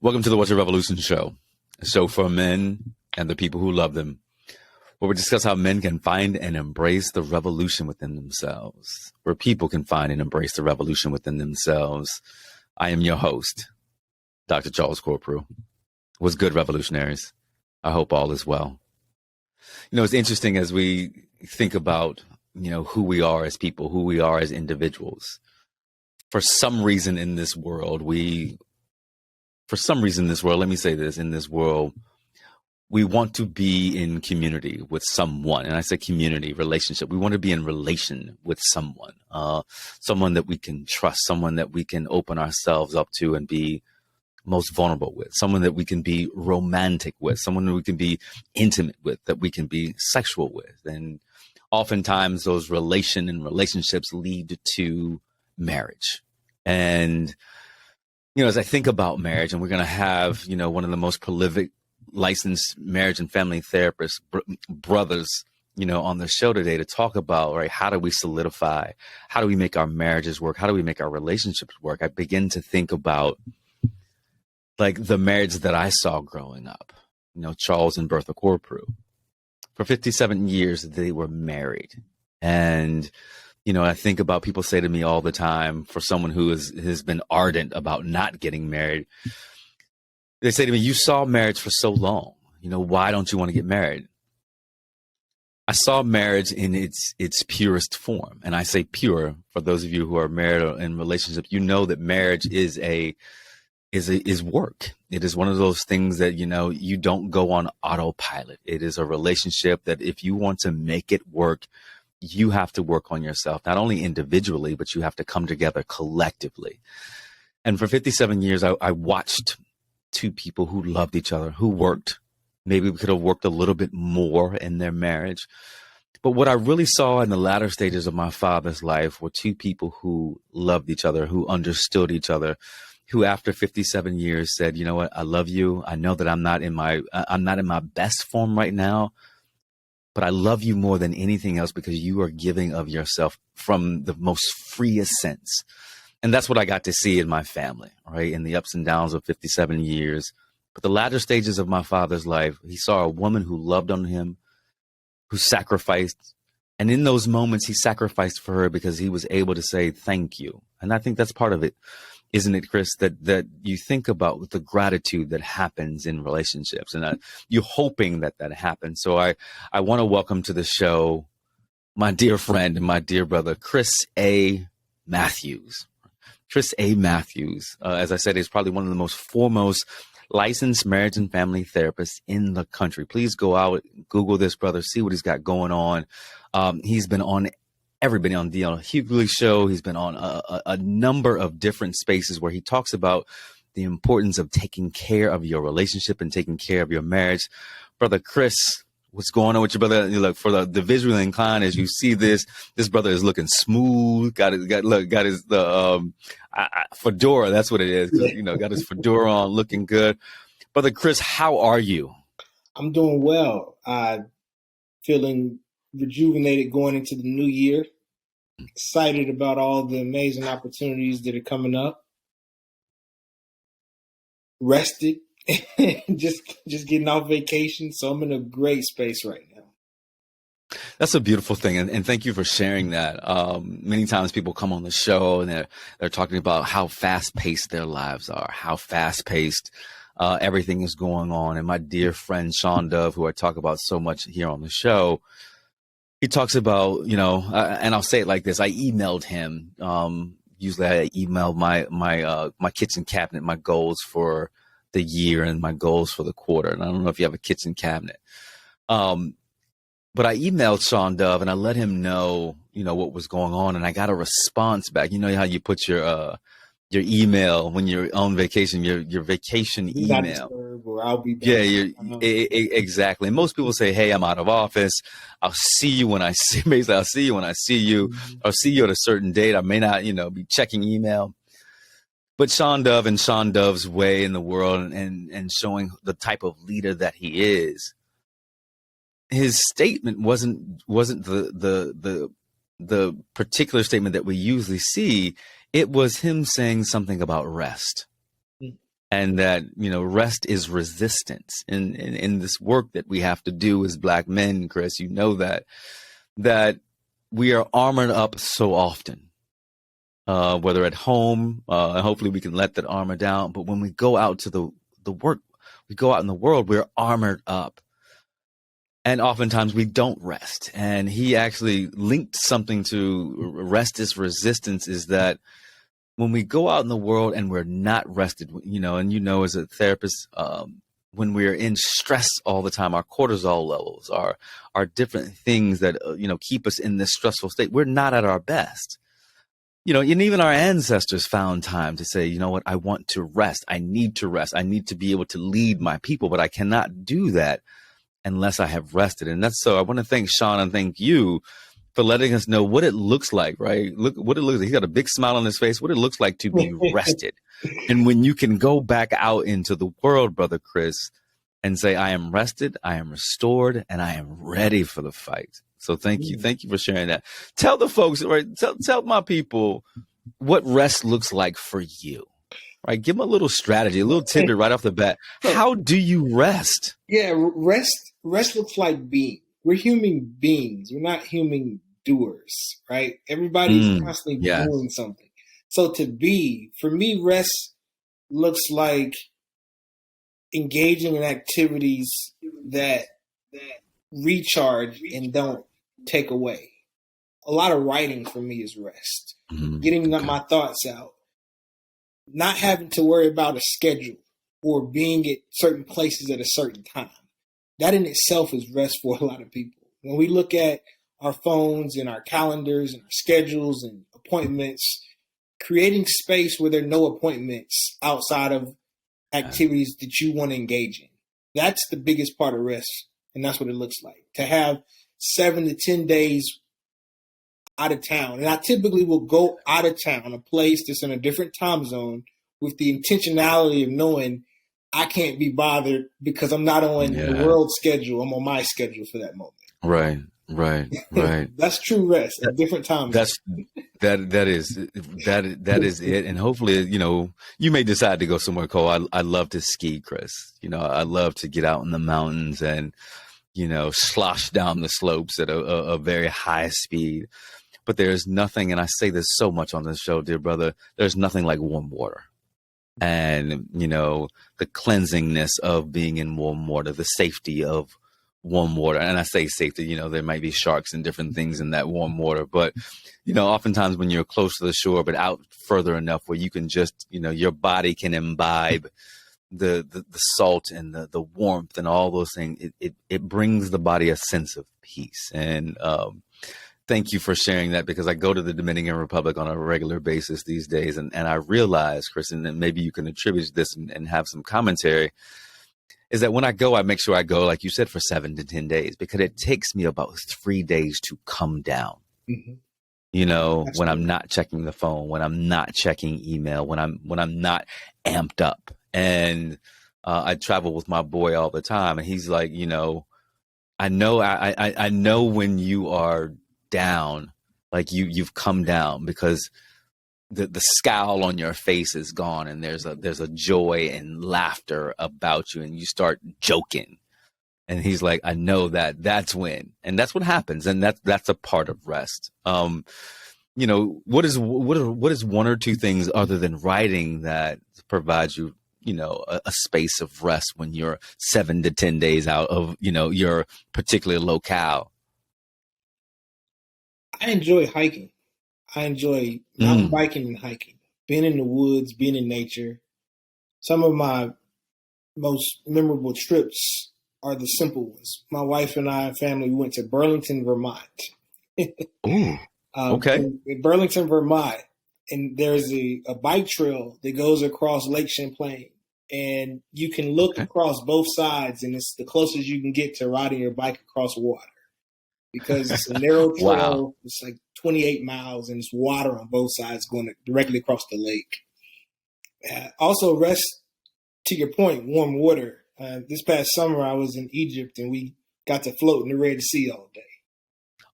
Welcome to the What's Your Revolution show, a show for men and the people who love them, where we discuss how men can find and embrace the revolution within themselves, where people can find and embrace the revolution within themselves. I am your host, Dr. Charles Corprew. What's good, revolutionaries? I hope all is well. You know, it's interesting as we think about, who we are as people, who we are as individuals. For some reason in this world, let me say this, in this world, we want to be in community with someone. And I say community, relationship. We want to be in relation with someone, someone that we can trust, someone that we can open ourselves up to and be most vulnerable with, someone that we can be romantic with, someone that we can be intimate with, that we can be sexual with. And oftentimes those relationships lead to marriage. And as I think about marriage, and we're going to have, one of the most prolific licensed marriage and family therapists, brothers, on the show today to talk about, right, how do we solidify? How do we make our marriages work? How do we make our relationships work? I begin to think about, like, the marriage that I saw growing up, Charles and Bertha Corprew. For 57 years, they were married. And I think about, people say to me all the time, for someone who has been ardent about not getting married, they say to me, you saw marriage for so long. Why don't you want to get married? I saw marriage in its purest form. And I say pure, for those of you who are married or in relationships, that marriage is work. It is one of those things that, you don't go on autopilot. It is a relationship that if you want to make it work, you have to work on yourself, not only individually, but you have to come together collectively. And for 57 years, I watched two people who loved each other, who worked. Maybe we could have worked a little bit more in their marriage. But what I really saw in the latter stages of my father's life were two people who loved each other, who understood each other, who after 57 years said, you know what, I love you. I know that I'm not in my best form right now, but I love you more than anything else because you are giving of yourself from the most freest sense. And that's what I got to see in my family, right? In the ups and downs of 57 years. But the latter stages of my father's life, he saw a woman who loved on him, who sacrificed. And in those moments, he sacrificed for her because he was able to say, thank you. And I think that's part of it, isn't it, Chris, that you think about the gratitude that happens in relationships, and you're hoping that happens. So I want to welcome to the show my dear friend and my dear brother, Chris A. Matthews. Chris A. Matthews, as I said, is probably one of the most foremost licensed marriage and family therapists in the country. Please go out, Google this brother, see what he's got going on. He's been on everybody on the Hughley show. He's been on a number of different spaces where he talks about the importance of taking care of your relationship and taking care of your marriage. Brother Chris, what's going on with your brother? You look, for the visually inclined, as you see this brother is looking smooth. Got his fedora. That's what it is. Got his fedora on, looking good. Brother Chris, how are you? I'm doing well. Feeling rejuvenated going into the new year. Excited about all the amazing opportunities that are coming up. Rested, just getting off vacation. So I'm in a great space right now. That's a beautiful thing. And thank you for sharing that. Many times people come on the show and they're talking about how fast paced their lives are, how fast paced everything is going on. And my dear friend, Sean Dove, who I talk about so much here on the show, he talks about, and I'll say it like this. I emailed him. Usually I email my kitchen cabinet, my goals for the year and my goals for the quarter. And I don't know if you have a kitchen cabinet. But I emailed Sean Dove and I let him know, what was going on. And I got a response back. You know how you put your email when you're on vacation, your vacation email. Or I'll be back. Yeah, exactly. And most people say, hey, I'm out of office. I'll see you when I see you when I see you. I'll see you at a certain date. I may not, be checking email. But Sean Dove and Sean Dove's way in the world and showing the type of leader that he is, his statement wasn't the particular statement that we usually see. It was him saying something about rest. and that, rest is resistance. In this work that we have to do as Black men, Chris, that we are armored up so often, whether at home, and hopefully we can let that armor down. But when we go out to the work, we go out in the world, we're armored up. And oftentimes we don't rest. And he actually linked something to rest is resistance, is that when we go out in the world and we're not rested, and as a therapist, when we're in stress all the time, our cortisol levels are different things that, keep us in this stressful state. We're not at our best. And even our ancestors found time to say, you know what, I want to rest. I need to rest. I need to be able to lead my people, but I cannot do that unless I have rested. And that's so I want to thank Sean and thank you for letting us know what it looks like, right? Look what it looks like. He's got a big smile on his face, what it looks like to be rested. And when you can go back out into the world, Brother Chris, and say, I am rested, I am restored, and I am ready for the fight. So thank you. Thank you for sharing that. Tell the folks, right? Tell my people what rest looks like for you. Right, give them a little strategy, a little tidbit right off the bat. How do you rest? Yeah, rest looks like being. We're human beings. We're not human doers, right? Everybody's constantly doing something. So for me, rest looks like engaging in activities that recharge and don't take away. A lot of writing for me is rest. Getting my thoughts out. Not having to worry about a schedule or being at certain places at a certain time. That in itself is rest for a lot of people. When we look at our phones and our calendars and our schedules and appointments, creating space where there are no appointments outside of activities that you want to engage in. That's the biggest part of rest, and that's what it looks like. To have 7 to 10 days out of town. And I typically will go out of town, a place that's in a different time zone, with the intentionality of knowing I can't be bothered because I'm not on the world schedule. I'm on my schedule for that moment. Right. That's true rest at different times. That is it. And hopefully, you may decide to go somewhere cold. I love to ski, Chris. I love to get out in the mountains and, slosh down the slopes at a very high speed. But there's nothing, and I say this so much on this show, dear brother, there's nothing like warm water. And, the cleansingness of being in warm water, the safety of warm water. And I say safety, there might be sharks and different things in that warm water. But, oftentimes when you're close to the shore, but out further enough where you can just, your body can imbibe the salt and the warmth and all those things, it brings the body a sense of peace. And, thank you for sharing that, because I go to the Dominican Republic on a regular basis these days. And I realize, Chris, and maybe you can attribute this and have some commentary, is that when I go, I make sure I go, like you said, for 7 to 10 days, because it takes me about 3 days to come down. When I'm not checking the phone, when I'm not checking email, when I'm not amped up. And I travel with my boy all the time. And he's like, I know when you are down, like you've come down, because the scowl on your face is gone, and there's a joy and laughter about you, and you start joking. And he's like, I know that's when, and that's what happens, and that's a part of rest. What is one or two things other than writing that provides you, a space of rest when you're 7 to 10 days out of, your particular locale? I enjoy hiking. I enjoy mountain biking and hiking, being in the woods, being in nature. Some of my most memorable trips are the simple ones. My wife and I and family went to Burlington, Vermont. Okay. In Burlington, Vermont, and there's a bike trail that goes across Lake Champlain. And you can look across both sides, and it's the closest you can get to riding your bike across water. Because it's a narrow trail. Wow. It's like 28 miles, and it's water on both sides going directly across the lake. Also, rest, to your point, warm water. This past summer, I was in Egypt, and we got to float in the Red Sea all day.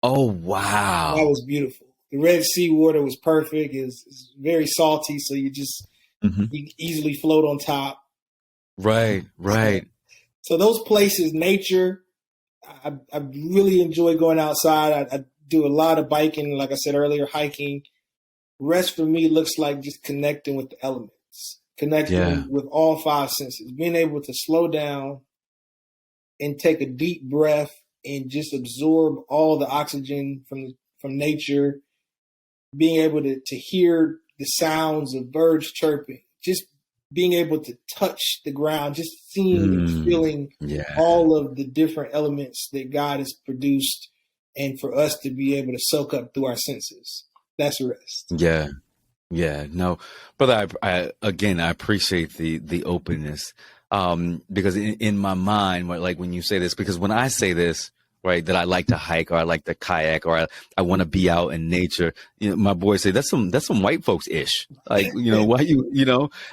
Oh, wow. That was beautiful. The Red Sea water was perfect. It was very salty, so you just You easily float on top. Right. So those places, nature, I really enjoy going outside. I do a lot of biking, like I said earlier, hiking. Rest for me looks like just connecting with the elements, connecting with all five senses, being able to slow down and take a deep breath and just absorb all the oxygen from nature, being able to hear the sounds of birds chirping, just being able to touch the ground, just seeing and feeling all of the different elements that God has produced, and for us to be able to soak up through our senses. That's rest. Yeah. No, brother, I appreciate the openness. Because in my mind, like when you say this, because when I say this, right, that I like to hike or I like to kayak or I want to be out in nature, my boys say that's some white folks ish. Like, why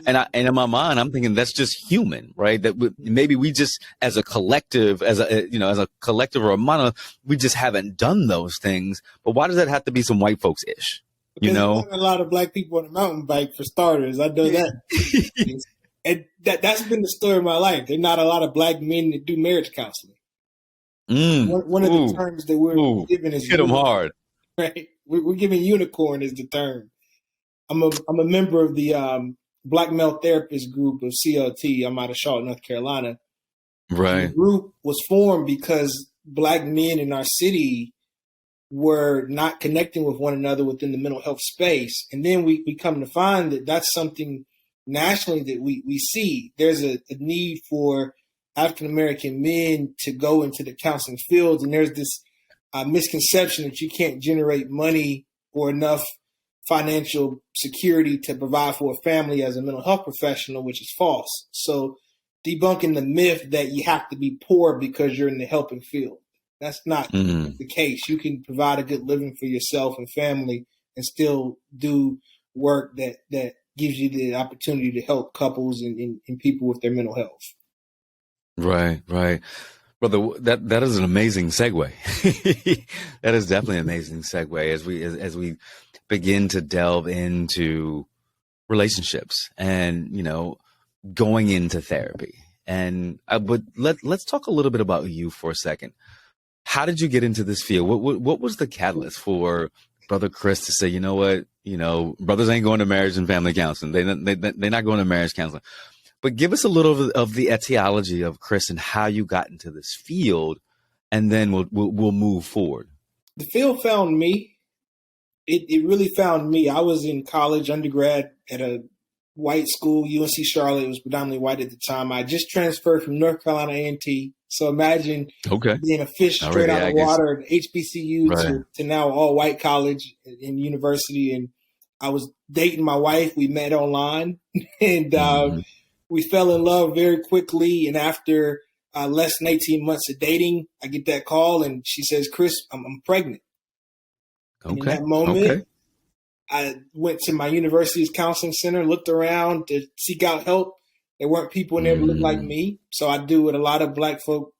and in my mind, I'm thinking that's just human, right? That maybe we just as a collective, as a collective or a mono, we just haven't done those things. But why does that have to be some white folks ish? Because there's not a lot of black people on a mountain bike, for starters. I know that. And that's been the story of my life. There's not a lot of black men that do marriage counseling. One of the terms that we're giving is hit them hard. Right? We're giving unicorn is the term. I'm a member of the Black Male Therapist group of CLT. I'm out of Charlotte, North Carolina. Right. And the group was formed because black men in our city were not connecting with one another within the mental health space. And then we come to find that that's something nationally that we see. There's a need for African-American men to go into the counseling fields. And there's this misconception that you can't generate money or enough financial security to provide for a family as a mental health professional, which is false. So debunking the myth that you have to be poor because you're in the helping field. That's not the case. You can provide a good living for yourself and family and still do work that gives you the opportunity to help couples and people with their mental health. Right. Brother, that is an amazing segue. That is definitely an amazing segue as we begin to delve into relationships and, going into therapy. And let's talk a little bit about you for a second. How did you get into this field? What was the catalyst for Brother Chris to say, you know what, brothers ain't going to marriage and family counseling. They're not going to marriage counseling. But give us a little of the etiology of Chris and how you got into this field, and then we'll move forward. The field found me. It really found me. I was in college, undergrad, at a white school, UNC Charlotte. It was predominantly white at the time. I just transferred from North Carolina A&T. So imagine being a fish straight out of water at HBCU to now all white college and university. And I was dating my wife. We met online and we fell in love very quickly. And after less than 18 months of dating, I get that call and she says, Chris, I'm pregnant. And in that moment, I went to my university's counseling center, looked around to seek out help. There weren't people in there who looked like me. So I do what a lot of black folk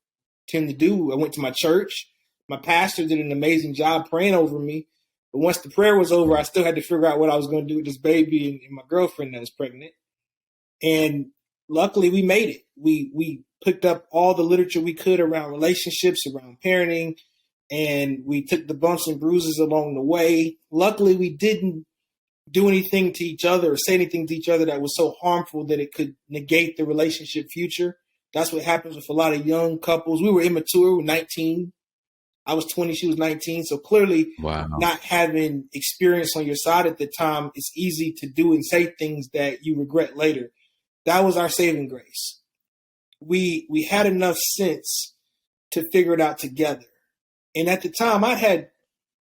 tend to do. I went to my church. My pastor did an amazing job praying over me. But once the prayer was over, I still had to figure out what I was going to do with this baby and my girlfriend that was pregnant. And luckily we made it. We picked up all the literature we could around relationships, around parenting, and we took the bumps and bruises along the way. Luckily, we didn't do anything to each other or say anything to each other that was so harmful that it could negate the relationship future. That's what happens with a lot of young couples. We were immature. We were 19. I was 20. She was 19. So clearly not having experience on your side at the time, it's easy to do and say things that you regret later. That was our saving grace. We had enough sense to figure it out together. And at the time, I had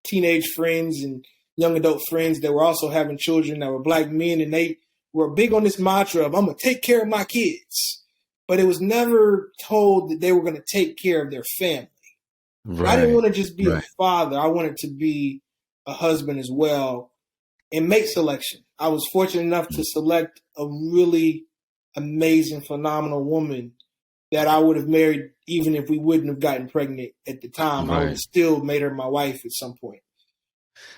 teenage friends and young adult friends that were also having children that were black men, and they were big on this mantra of, I'm going to take care of my kids. But it was never told that they were going to take care of their family. Right. I didn't want to just be a father. I wanted to be a husband as well and make selection. I was fortunate enough to select a really amazing, phenomenal woman that I would have married even if we wouldn't have gotten pregnant at the time. I would have still made her my wife at some point.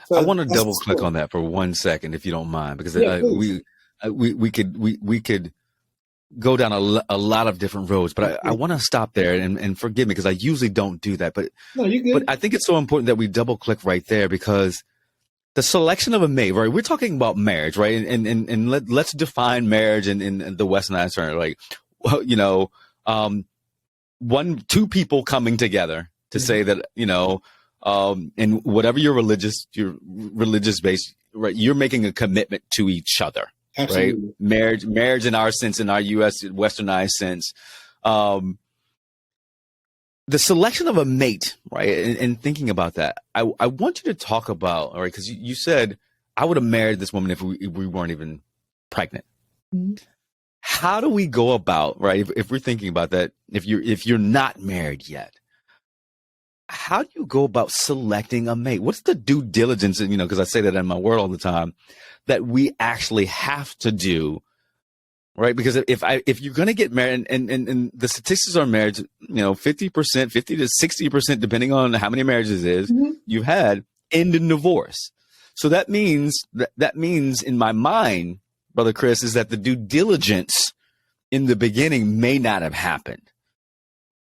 So I want to double click on that for 1 second, if you don't mind, because we could go down a lot of different roads, but I want to stop there and forgive me because I usually don't do that. But no, you're good. But I think it's so important that we double click right there, because the selection of a mate, right? We're talking about marriage, right? And let's define marriage in the Westernized term, like, well, two people coming together to say that, and whatever your religious base, right? You're making a commitment to each other. Absolutely. Right? Marriage in our sense, in our U.S. Westernized sense, the selection of a mate, right? And thinking about that, I want you to talk about, all right, because you said I would have married this woman if we weren't even pregnant. Mm-hmm. How do we go about, right? If we're thinking about that, if you're not married yet, how do you go about selecting a mate? What's the due diligence? Because I say that in my world all the time, that we actually have to do, right? Because if you're going to get married, and the statistics on marriage, 50%, 50 to 60%, depending on how many marriages it is, mm-hmm. you've had, end in divorce. So that means in my mind, Brother Chris, is that the due diligence in the beginning may not have happened.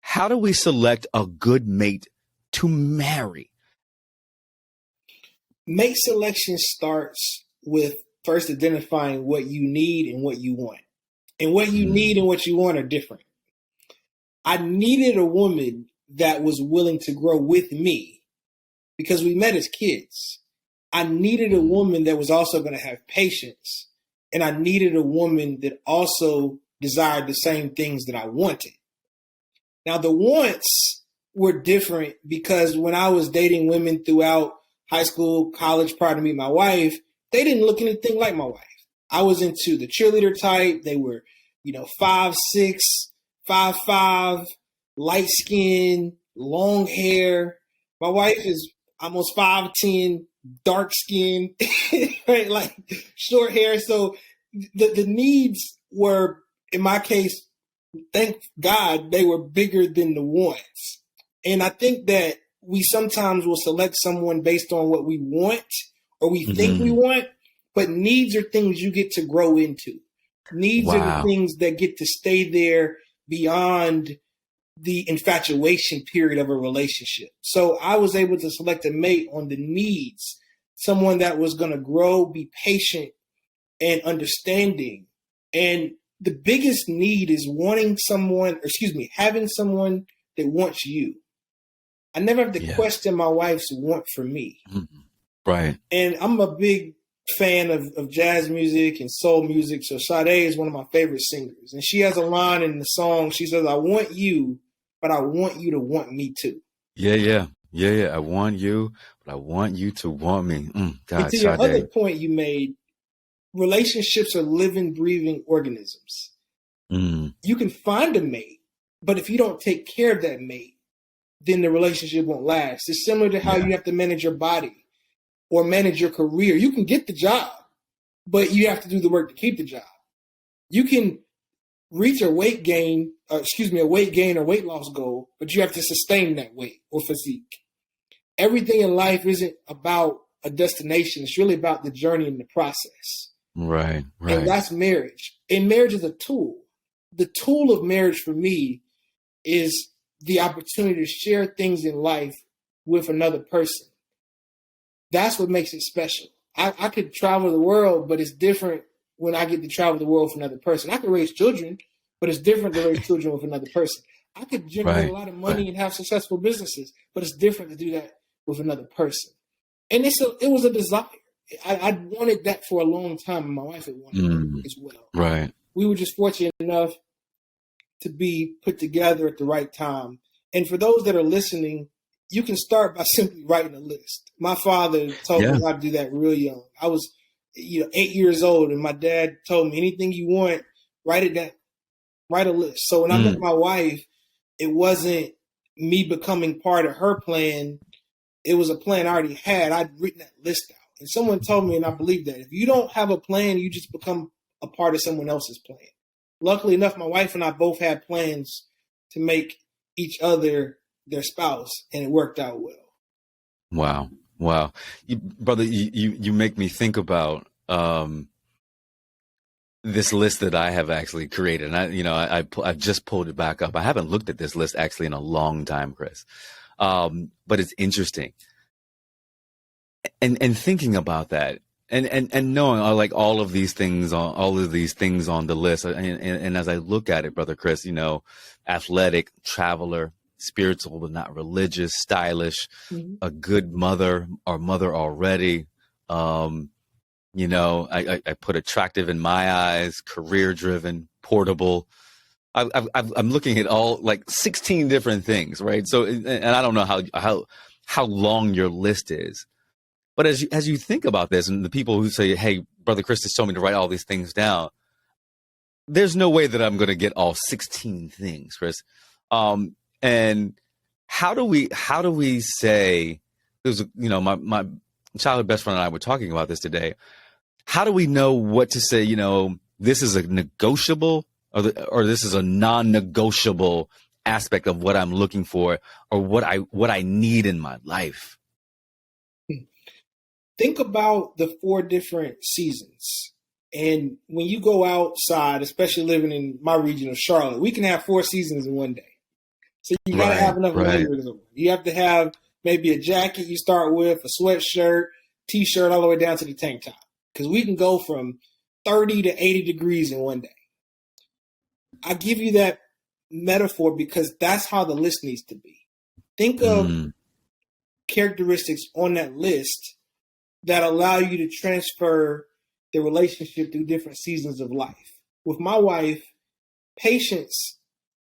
How do we select a good mate to marry? Mate selection starts with first identifying what you need and what you want. And what you need and what you want are different. I needed a woman that was willing to grow with me because we met as kids. I needed a woman that was also going to have patience. And I needed a woman that also desired the same things that I wanted. Now, the wants were different because when I was dating women throughout high school, college, prior to meet my wife, they didn't look anything like my wife. I was into the cheerleader type. They were, 5'6", 5'5", light skin, long hair. My wife is almost 5'10", dark skin, right? Like short hair. So the needs were, in my case, thank God, they were bigger than the wants. And I think that we sometimes will select someone based on what we want or we think we want, but needs are things you get to grow into. Needs are the things that get to stay there beyond the infatuation period of a relationship. So I was able to select a mate on the needs, someone that was going to grow, be patient and understanding. And the biggest need is having someone that wants you. I never have to question my wife's want for me. Mm-hmm. Right. And I'm a big fan of jazz music and soul music. So Sade is one of my favorite singers. And she has a line in the song. She says, I want you, but I want you to want me too. Yeah. I want you, but I want you to want me. God, and to your other point you made, relationships are living, breathing organisms. You can find a mate, but if you don't take care of that mate, then the relationship won't last. It's similar to how you have to manage your body or manage your career. You can get the job, but you have to do the work to keep the job. You can reach a weight gain or weight loss goal, but you have to sustain that weight or physique. Everything in life isn't about a destination. It's really about the journey and the process. Right. And that's marriage. And marriage is a tool. The tool of marriage for me is the opportunity to share things in life with another person. That's what makes it special. I could travel the world, but it's different when I get to travel the world with another person. I could raise children, but it's different to raise children with another person. I could generate a lot of money and have successful businesses, but it's different to do that with another person. And it was a desire. I wanted that for a long time, and my wife had wanted it as well. Right. We were just fortunate enough to be put together at the right time. And for those that are listening, you can start by simply writing a list. My father told me how to do that real young. I was 8 years old, and my dad told me, anything you want, write it down. Write a list. So when I met my wife, it wasn't me becoming part of her plan. It was a plan I already had. I'd written that list out. And someone told me, and I believe that, if you don't have a plan, you just become a part of someone else's plan. Luckily enough, my wife and I both had plans to make each other their spouse, and it worked out well. Wow. Brother, you make me think about this list that I have actually created. And I've just pulled it back up. I haven't looked at this list actually in a long time, Chris. But it's interesting. And thinking about that and knowing like all of these things on the list. And as I look at it, Brother Chris, athletic, traveler, spiritual, but not religious, stylish, a good mother or mother already. I put attractive in my eyes, career driven, portable. I'm looking at all like 16 different things, right? So, and I don't know how long your list is, but as you think about this, and the people who say, "Hey, Brother Chris just told me to write all these things down," there's no way that I'm going to get all 16 things, Chris. And how do we say? There's my childhood best friend and I were talking about this today. How do we know what to say? This is a negotiable, or this is a non-negotiable aspect of what I'm looking for, or what I need in my life. Think about the 4 different seasons. And when you go outside, especially living in my region of Charlotte, we can have 4 seasons in one day. So you got to have enough layers. You have to have maybe a jacket you start with, a sweatshirt, T-shirt, all the way down to the tank top. Because we can go from 30 to 80 degrees in one day. I give you that metaphor because that's how the list needs to be. Think of characteristics on that list that allow you to transfer the relationship through different seasons of life. With my wife, patience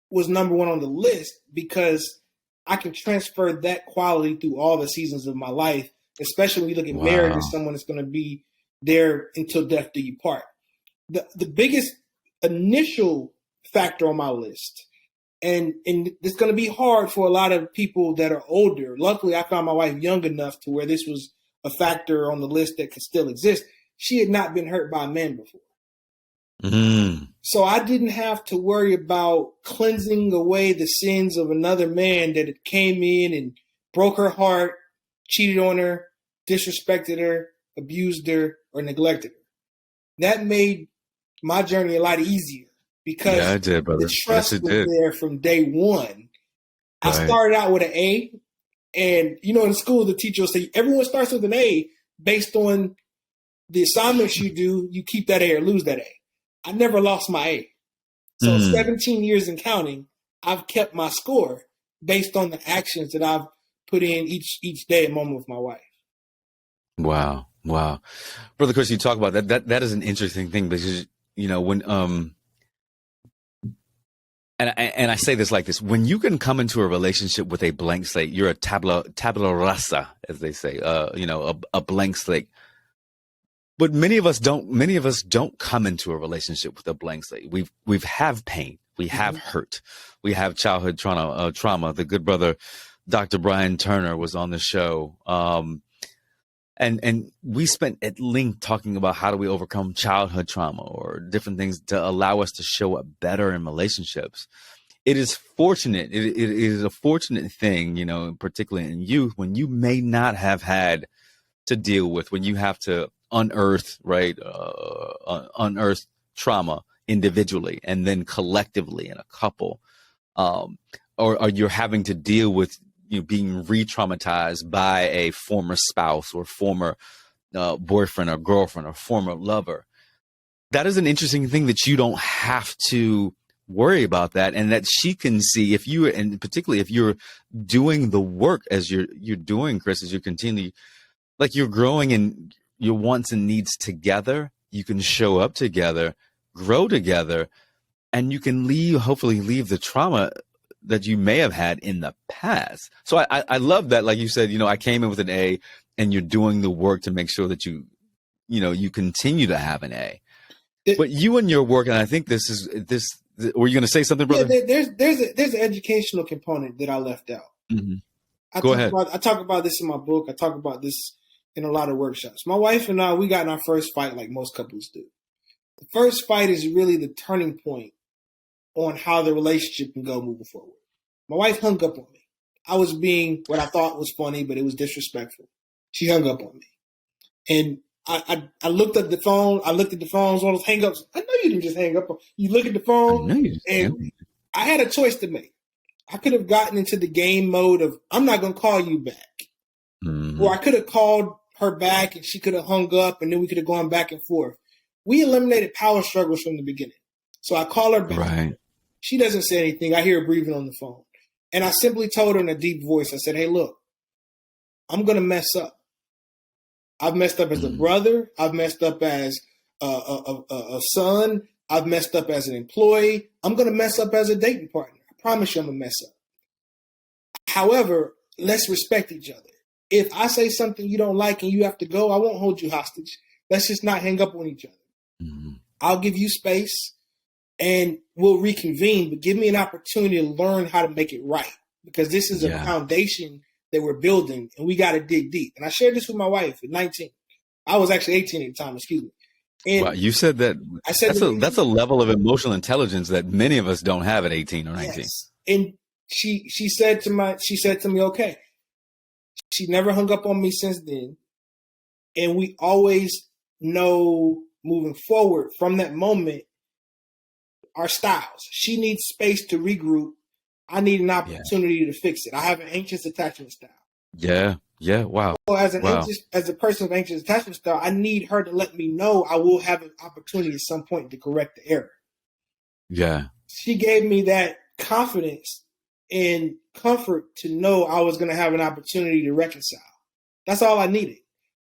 was number 1 on the list because I can transfer that quality through all the seasons of my life, especially when you look at marriage as someone that's going to be there until death do you part. The biggest initial factor on my list, and it's going to be hard for a lot of people that are older. Luckily, I found my wife young enough to where this was a factor on the list that could still exist. She had not been hurt by a man before. So I didn't have to worry about cleansing away the sins of another man that had came in and broke her heart, cheated on her, disrespected her, abused her, or neglected her. That made my journey a lot easier because the trust was there from day one. I started out with an A, and in school the teacher will say everyone starts with an A based on the assignments you do. You keep that A or lose that A. I never lost my A. So 17 years and counting, I've kept my score based on the actions that I've put in each day and moment with my wife. Wow. Brother Chris, you talk about that. That is an interesting thing because, when, and I say this like this, when you can come into a relationship with a blank slate, you're a tabula rasa, as they say, a blank slate. But many of us don't come into a relationship with a blank slate. We've have pain. We have hurt. We have childhood trauma. The good brother, Dr. Brian Turner, was on the show. And we spent at length talking about how do we overcome childhood trauma or different things to allow us to show up better in relationships. It is fortunate. It is a fortunate thing, particularly in youth, when you may not have had to deal with, when you have to unearth trauma individually and then collectively in a couple, or you're having to deal with being re-traumatized by a former spouse or former boyfriend or girlfriend or former lover. That is an interesting thing that you don't have to worry about that, and that she can see if you, and particularly if you're doing the work as you're doing, Chris, as you continue, like you're growing in your wants and needs together. You can show up together, grow together, and you can hopefully leave the trauma that you may have had in the past. So I love that. Like you said, I came in with an A, and you're doing the work to make sure that you continue to have an A. But you and your work, and I think this. Were you going to say something, brother? Yeah, there's an educational component that I left out. Mm-hmm. Go ahead. I talk about this in my book. I talk about this in a lot of workshops. My wife and I, we got in our first fight like most couples do. The first fight is really the turning point on how the relationship can go moving forward. My wife hung up on me. I was being what I thought was funny, but it was disrespectful. She hung up on me. And I looked at the phone. I looked at the phone's one of those hang-ups. I know you didn't just hang up. You look at the phone, and I had a choice to make. I could have gotten into the game mode of, I'm not going to call you back. Mm-hmm. Or I could have called her back and she could have hung up and then we could have gone back and forth. We eliminated power struggles from the beginning. So I call her back. Right. She doesn't say anything. I hear her breathing on the phone. And I simply told her in a deep voice, I said, hey, look, I'm going to mess up. I've messed up as a brother. I've messed up as a son. I've messed up as an employee. I'm going to mess up as a dating partner. I promise you I'm going to mess up. However, let's respect each other. If I say something you don't like and you have to go, I won't hold you hostage. Let's just not hang up on each other. Mm-hmm. I'll give you space and we'll reconvene, but give me an opportunity to learn how to make it right, because this is a foundation that we're building and we got to dig deep. And I shared this with my wife at 19. I was actually 18 at the time, excuse me. And wow, you said that. I said that's a level of emotional intelligence that many of us don't have at 18 or 19. Yes. And she said to me, okay. She never hung up on me since then. And we always know moving forward from that moment, our styles. She needs space to regroup. I need an opportunity to fix it. I have an anxious attachment style. Yeah. Yeah. Wow. So as a person with anxious attachment style, I need her to let me know I will have an opportunity at some point to correct the error. Yeah. She gave me that confidence and comfort to know I was going to have an opportunity to reconcile. That's all I needed.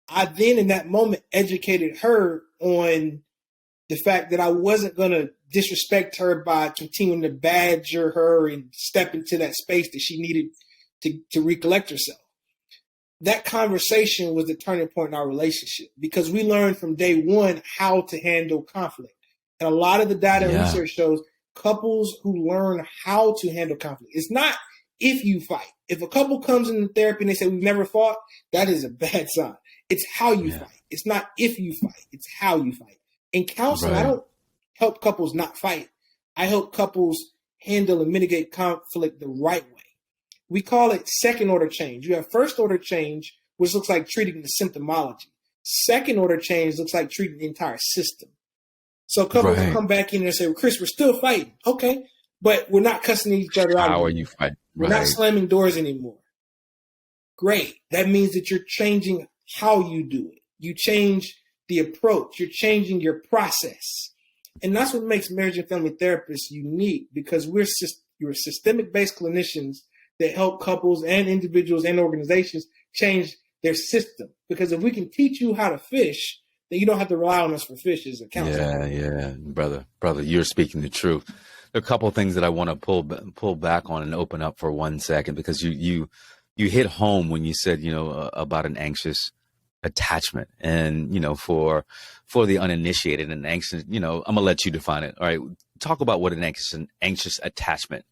I then in that moment educated her on the fact that I wasn't going to disrespect her by continuing to badger her and step into that space that she needed to recollect herself. That conversation was the turning point in our relationship, because we learned from day one how to handle conflict. And a lot of the data and research shows couples who learn how to handle conflict. It's not if you fight. If a couple comes into therapy and they say we've never fought, that is a bad sign. It's how you fight. It's not if you fight. It's how you fight. In counseling, I don't help couples not fight. I help couples handle and mitigate conflict the right way. We call it second order change. You have first order change, which looks like treating the symptomology. Second order change looks like treating the entire system. So couples will come back in and say, well, Chris, we're still fighting. Okay, but we're not cussing each other out. How are you fighting? We're not slamming doors anymore. Great. That means that you're changing how you do it. You change the approach. You're changing your process. And that's what makes marriage and family therapists unique, because we're systemic-based clinicians that help couples and individuals and organizations change their system. Because if we can teach you how to fish, then you don't have to rely on us for fish as a counselor. Yeah, brother, you're speaking the truth. There are a couple of things that I want to pull back on and open up for 1 second, because you hit home when you said, about an anxious attachment. And, for the uninitiated and anxious, I'm gonna let you define it. All right. Talk about what an anxious attachment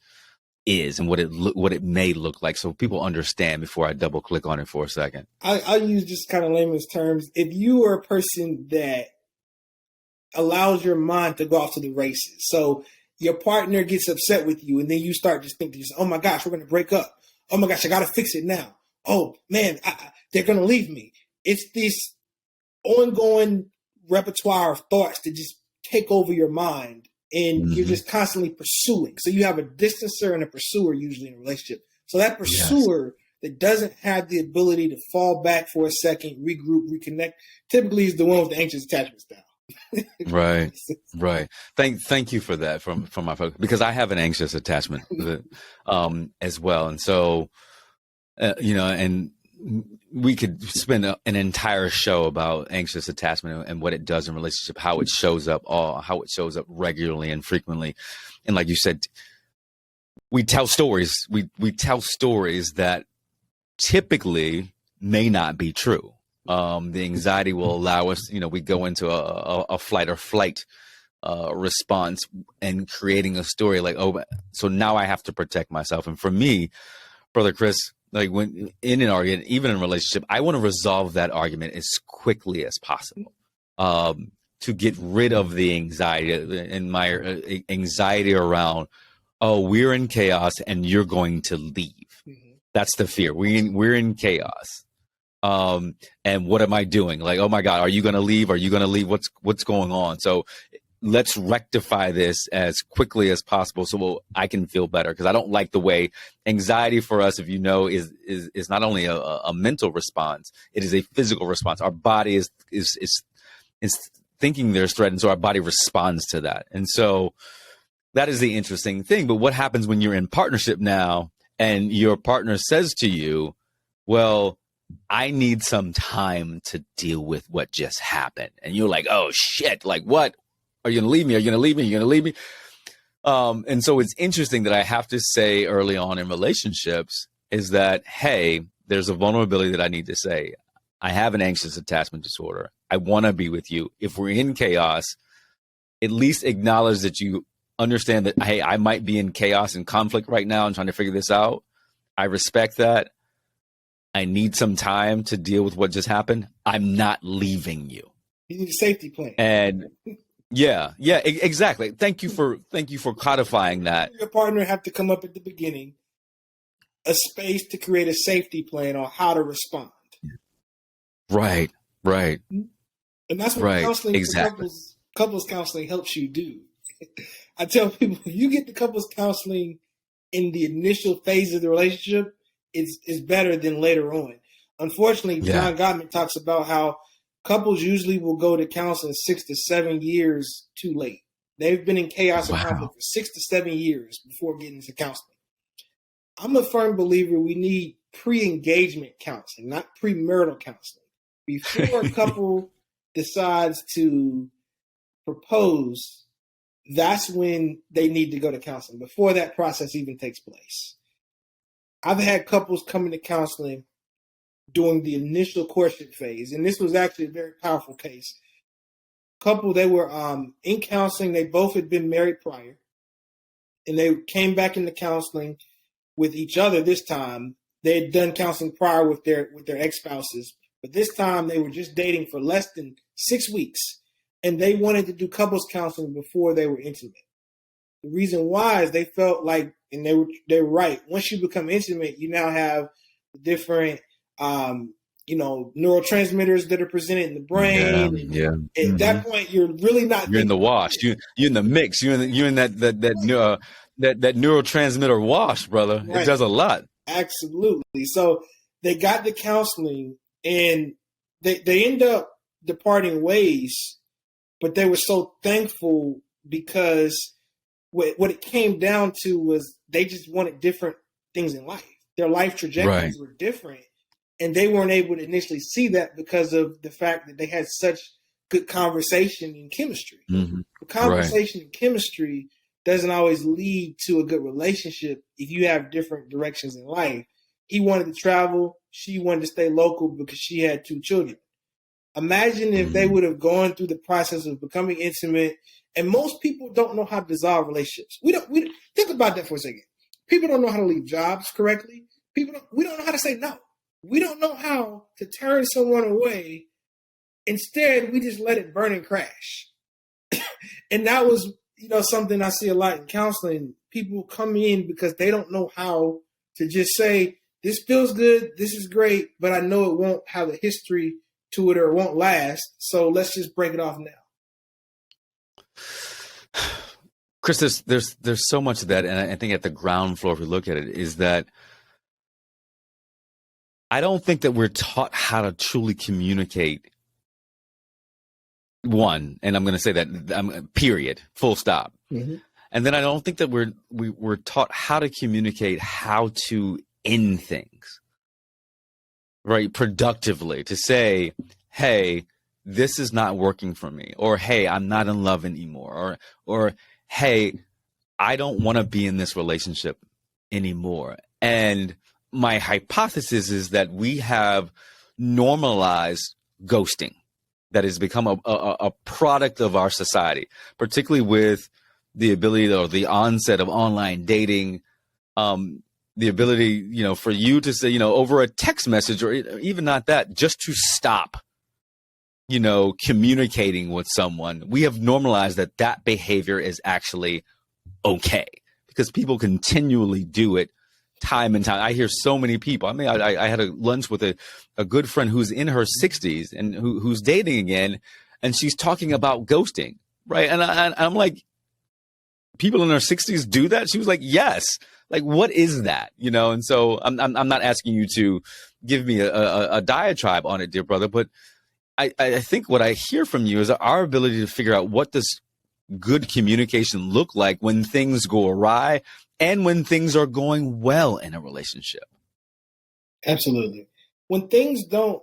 is and what it may look like, so people understand before I double click on it for a second. I'll use just kind of layman's terms. If you are a person that allows your mind to go off to the races, so your partner gets upset with you and then you start just thinking, oh my gosh, we're going to break up. Oh my gosh, I got to fix it now. Oh man, they're going to leave me. It's this ongoing repertoire of thoughts that just take over your mind. And you're just constantly pursuing. So you have a distancer and a pursuer usually in a relationship. So that pursuer that doesn't have the ability to fall back for a second, regroup, reconnect, typically is the one with the anxious attachment style. Right. Thank you for that from my folks, because I have an anxious attachment as well. And so, and we could spend an entire show about anxious attachment and what it does in relationship, how it shows up regularly and frequently. And like you said, we tell stories. We tell stories that typically may not be true. The anxiety will allow us, we go into a flight or flight response and creating a story like, oh, so now I have to protect myself. And for me, Brother Chris, like when in an argument, even in a relationship, I want to resolve that argument as quickly as possible, to get rid of the anxiety and my anxiety around, oh, we're in chaos and you're going to leave. Mm-hmm. That's the fear. We're in chaos. And what am I doing? Like, oh my God, are you going to leave? Are you going to leave? What's going on? So let's rectify this as quickly as possible so I can feel better. Because I don't like the way anxiety for us, if you know, is not only a mental response, it is a physical response. Our body is thinking there's threat, and so our body responds to that. And so that is the interesting thing. But what happens when you're in partnership now and your partner says to you, well, I need some time to deal with what just happened. And you're like, oh shit, like what? Are you going to leave me? Are you going to leave me? Are you going to leave me? And so it's interesting that I have to say early on in relationships is that, hey, there's a vulnerability that I need to say. I have an anxious attachment disorder. I want to be with you. If we're in chaos, at least acknowledge that you understand that, hey, I might be in chaos and conflict right now and trying to figure this out. I respect that. I need some time to deal with what just happened. I'm not leaving you. You need a safety plan. And yeah, exactly. Thank you for codifying that. Your partner have to come up at the beginning, a space to create a safety plan on how to respond. Right. And that's what counseling, exactly. Couples counseling helps you do. I tell people, if you get the couples counseling in the initial phase of the relationship, it's better than later on. Unfortunately, John Gottman talks about how couples usually will go to counseling 6 to 7 years too late. They've been in chaos and conflict for 6 to 7 years before getting into counseling. I'm a firm believer we need pre-engagement counseling, not premarital counseling. Before a couple decides to propose, that's when they need to go to counseling, before that process even takes place. I've had couples come into counseling during the initial courtship phase, and this was actually a very powerful case. Couple, they were in counseling. They both had been married prior, and they came back into counseling with each other this time. They had done counseling prior with their ex-spouses, but this time they were just dating for less than 6 weeks, and they wanted to do couples counseling before they were intimate. The reason why is they felt like, and they were right, once you become intimate, you now have different neurotransmitters that are presented in the brain. At that point, you're really not. You're in the wash. You're in the mix. You're in that neurotransmitter wash, brother. Right. It does a lot. Absolutely. So they got the counseling, and they end up departing ways, but they were so thankful because what it came down to was they just wanted different things in life. Their life trajectories were different. And they weren't able to initially see that because of the fact that they had such good conversation and chemistry. Mm-hmm. But conversation and chemistry doesn't always lead to a good relationship if you have different directions in life. He wanted to travel. She wanted to stay local because she had 2 children. Imagine if they would have gone through the process of becoming intimate. And most people don't know how to dissolve relationships. We don't think about that for a second. People don't know how to leave jobs correctly. We don't know how to say no. We don't know how to turn someone away. Instead, we just let it burn and crash. And that was, something I see a lot in counseling. People come in because they don't know how to just say, this feels good, this is great, but I know it won't have a history to it or it won't last. So let's just break it off now. Chris, there's so much of that, and I think at the ground floor, if we look at it, is that I don't think that we're taught how to truly communicate. One, and I'm going to say that, period, full stop. Mm-hmm. And then I don't think that we're taught how to communicate, how to end things, right, productively, to say, hey, this is not working for me, or hey, I'm not in love anymore, or hey, I don't want to be in this relationship anymore. And my hypothesis is that we have normalized ghosting, that has become a product of our society, particularly with the ability or the onset of online dating, the ability, for you to say, over a text message, or even not that, just to stop, communicating with someone. We have normalized that behavior is actually okay because people continually do it time and time. I hear so many people. I mean, I had a lunch with a good friend who's in her 60s and who's dating again, and she's talking about ghosting, right? And I'm like, people in their 60s do that? She was like, yes. Like, what is that? You know? And so I'm not asking you to give me a diatribe on it, dear brother, but I think what I hear from you is our ability to figure out what does good communication look like when things go awry and when things are going well in a relationship. Absolutely. When things don't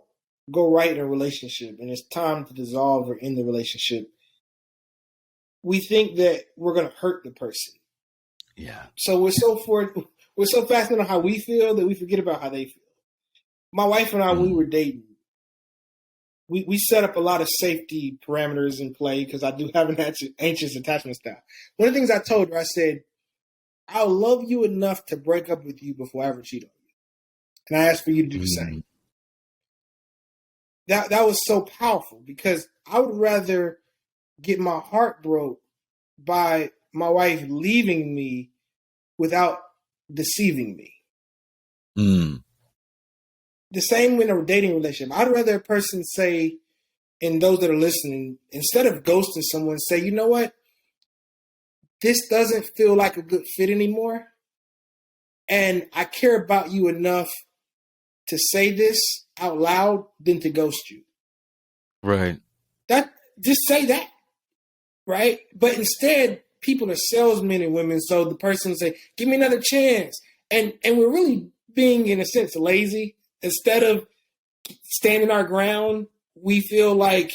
go right in a relationship and it's time to dissolve or end the relationship, we think that we're going to hurt the person. Yeah. So we're so fascinated on how we feel that we forget about how they feel. My wife and I, we were dating. We set up a lot of safety parameters in play because I do have an anxious attachment style. One of the things I told her, I said, I'll love you enough to break up with you before I ever cheat on you. And I asked for you to do the same. That was so powerful because I would rather get my heart broke by my wife leaving me without deceiving me. The same in a dating relationship. I'd rather a person say, and those that are listening, instead of ghosting someone, say, you know what? This doesn't feel like a good fit anymore. And I care about you enough to say this out loud than to ghost you. Right. Just say that. Right. But instead, people are salesmen and women. So the person will say, give me another chance. And we're really being, in a sense, lazy. Instead of standing our ground, we feel like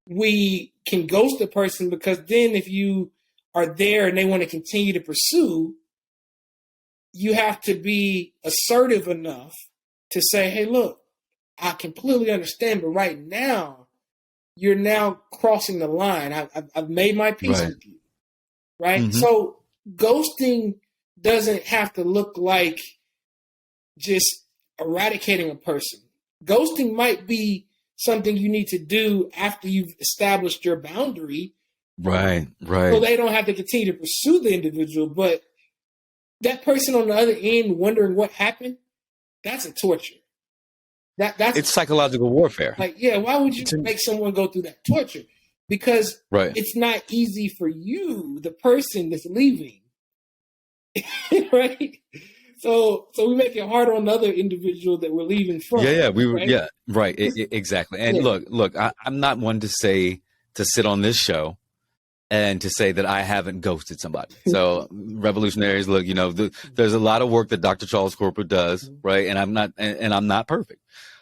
we can ghost a person because then if you are there and they want to continue to pursue, you have to be assertive enough to say, hey, look, I completely understand, but right now, you're now crossing the line. I've made my peace with you, right? Mm-hmm. So ghosting doesn't have to look like just eradicating a person. Ghosting might be something you need to do after you've established your boundary. Right. So they don't have to continue to pursue the individual, but that person on the other end wondering what happened, that's a torture. It's psychological warfare. Like, yeah, why would you make someone go through that torture? Because it's not easy for you, the person that's leaving. Right? So we make it harder on the other individual that we're leaving from. Exactly. And look, I'm not one to sit on this show and to say that I haven't ghosted somebody. So revolutionaries, look, there's a lot of work that Dr. Charles Corporate does, right? And I'm not perfect.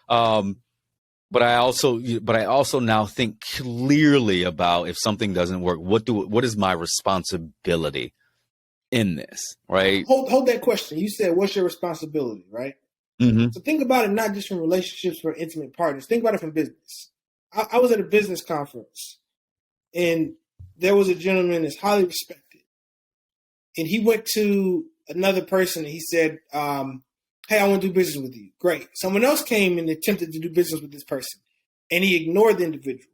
But I also now think clearly about if something doesn't work, what is my responsibility in this, right? Hold that question. You said, what's your responsibility, right? Mm-hmm. So think about it, not just from relationships for intimate partners. Think about it from business. I was at a business conference and there was a gentleman that's highly respected. And he went to another person and he said, hey, I want to do business with you. Great. Someone else came and attempted to do business with this person. And he ignored the individual.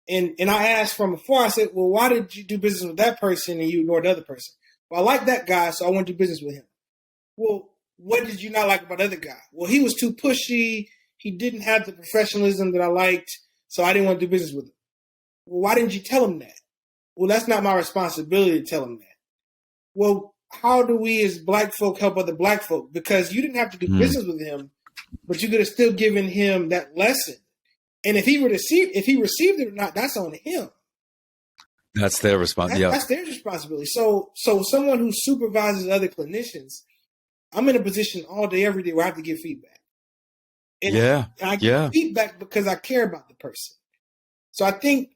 And I asked from afar, I said, well, why did you do business with that person and you ignored the other person? Well, I like that guy, so I want to do business with him. Well, what did you not like about the other guy? Well, he was too pushy. He didn't have the professionalism that I liked, so I didn't want to do business with him. Well, why didn't you tell him that? Well, that's not my responsibility to tell him that. Well, how do we as black folk help other black folk? Because you didn't have to do business with him, but you could have still given him that lesson. And if he received it or not, that's on him. That's their responsibility. That's their responsibility. So someone who supervises other clinicians, I'm in a position all day, every day where I have to give feedback. And I give feedback because I care about the person. So I think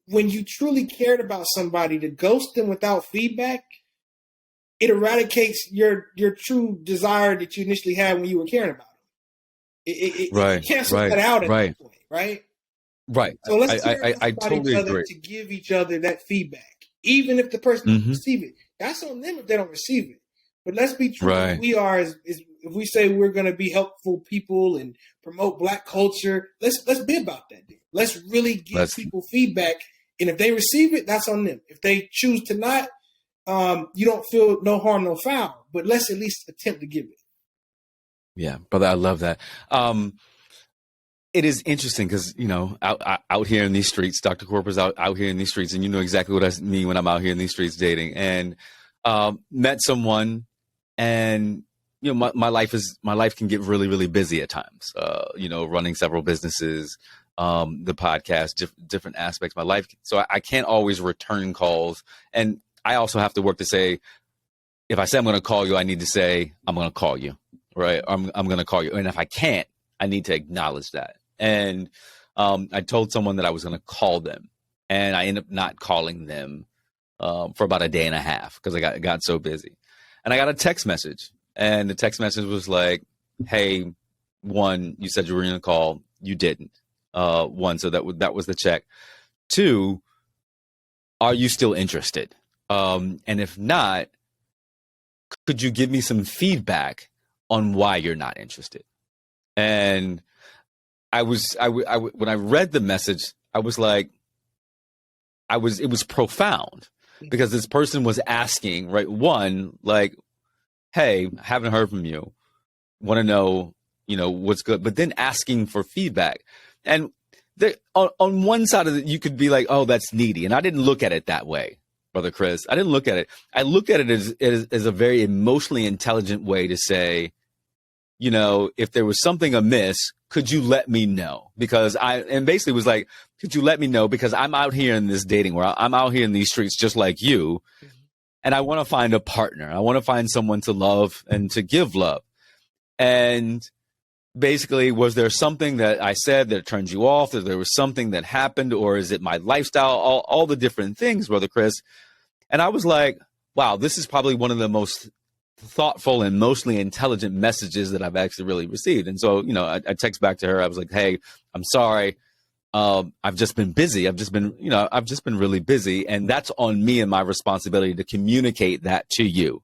when you truly cared about somebody, to ghost them without feedback, it eradicates your true desire that you initially had when you were caring about them. It cancels that out at that point, right? Right. So let's I totally agree. to give each other that feedback, even if the person doesn't receive it. That's on them if they don't receive it. But let's be true. Right. We are is if we say we're going to be helpful people and promote Black culture, let's be about that. Then. Let's really give people feedback, and if they receive it, that's on them. If they choose to not, you don't feel no harm, no foul. But let's at least attempt to give it. Yeah, brother, I love that. It is interesting because, out here in these streets, Dr. Corpor's out here in these streets, and you know exactly what I mean when I'm out here in these streets dating. And met someone, and my life can get really, really busy at times. Running several businesses, the podcast, different aspects of my life. So I can't always return calls, and I also have to work to say, if I say I'm going to call you, I need to say I'm going to call you, right? I'm going to call you, and if I can't, I need to acknowledge that. And I told someone that I was going to call them, and I ended up not calling them for about a day and a half because I got so busy. And I got a text message, and the text message was like, "Hey, one, you said you were going to call, you didn't. One, so that was the check. Two, are you still interested? And if not, could you give me some feedback on why you're not interested?" And when I read the message, I was like, it was profound, because this person was asking, right? One, like, "Hey, haven't heard from you. Want to know, what's good," but then asking for feedback. And on one side of it, you could be like, "Oh, that's needy." And I didn't look at it that way, Brother Chris. I didn't look at it. I looked at it as a very emotionally intelligent way to say, if there was something amiss, could you let me know? Because and basically was like, could you let me know? Because I'm out here in this dating world. I'm out here in these streets just like you. And I want to find a partner. I want to find someone to love and to give love. And basically, was there something that I said that turned you off? Or there was something that happened? Or is it my lifestyle? All the different things, Brother Chris. And I was like, wow, this is probably one of the most thoughtful and mostly intelligent messages that I've actually really received. And so, I text back to her. I was like, "Hey, I'm sorry. I've just been busy. I've just been really busy. And that's on me and my responsibility to communicate that to you.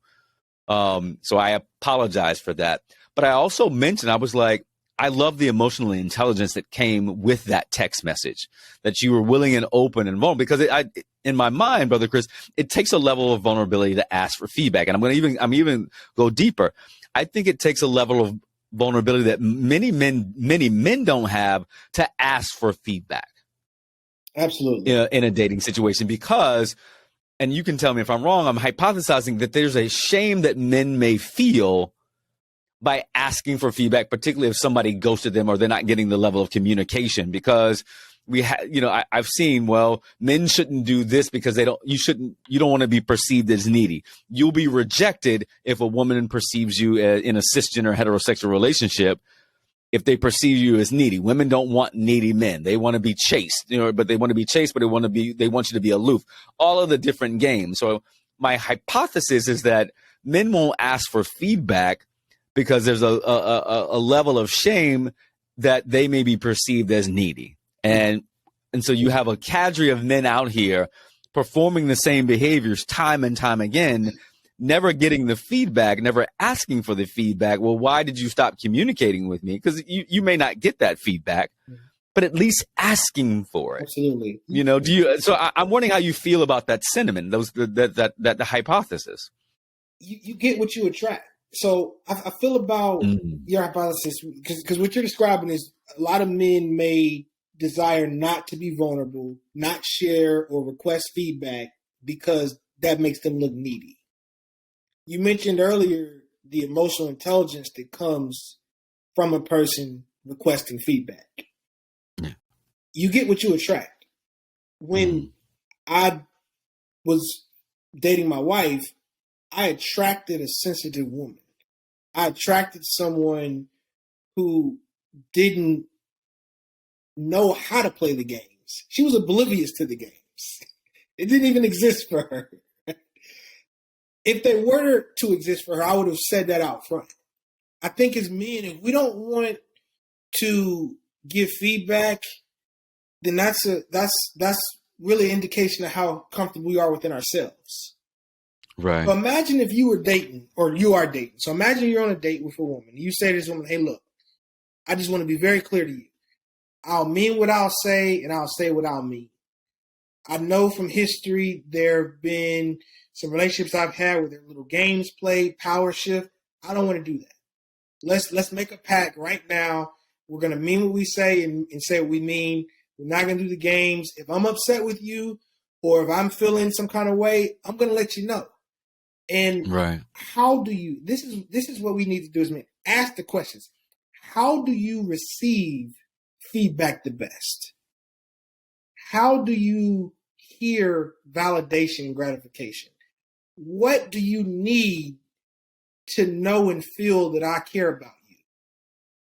So I apologize for that." But I also mentioned, I was like, I love the emotional intelligence that came with that text message, that you were willing and open and vulnerable, because in my mind, Brother Chris, it takes a level of vulnerability to ask for feedback. And I'm even go deeper. I think it takes a level of vulnerability that many men don't have to ask for feedback. Absolutely. In a dating situation, because, and you can tell me if I'm wrong, I'm hypothesizing that there's a shame that men may feel by asking for feedback, particularly if somebody ghosted them or they're not getting the level of communication. Because I've seen, well, men shouldn't do this because you don't want to be perceived as needy. You'll be rejected if a woman perceives you in a cisgender heterosexual relationship, if they perceive you as needy. Women don't want needy men. They want to be chased, but they want to be chased, but they want you to be aloof. All of the different games. So my hypothesis is that men won't ask for feedback because there's a level of shame that they may be perceived as needy. And so you have a cadre of men out here performing the same behaviors time and time again, never getting the feedback, never asking for the feedback. Well, why did you stop communicating with me? Because you may not get that feedback, but at least asking for it. Absolutely. So I'm wondering how you feel about that sentiment, the hypothesis. You get what you attract. So I feel about your hypothesis, because what you're describing is a lot of men may desire not to be vulnerable, not share or request feedback because that makes them look needy. You mentioned earlier the emotional intelligence that comes from a person requesting feedback. Yeah. You get what you attract. When I was dating my wife, I attracted a sensitive woman. I attracted someone who didn't know how to play the games. She was oblivious to the games. It didn't even exist for her. If they were to exist for her, I would have said that out front. I think as men, if we don't want to give feedback, then that's really an indication of how comfortable we are within ourselves. Right. So imagine if you were dating, or you are dating. So imagine you're on a date with a woman. You say to this woman, "Hey, look, I just want to be very clear to you. I'll mean what I'll say, and I'll say what I'll mean. I know from history there have been some relationships I've had where there are little games played, power shift. I don't want to do that. Let's make a pact right now. We're gonna mean what we say and say what we mean. We're not gonna do the games. If I'm upset with you or if I'm feeling some kind of way, I'm gonna let you know. And how do you this is what we need to do is ask the questions. How do you receive feedback the best? How do you hear validation and gratification? What do you need to know and feel that I care about you?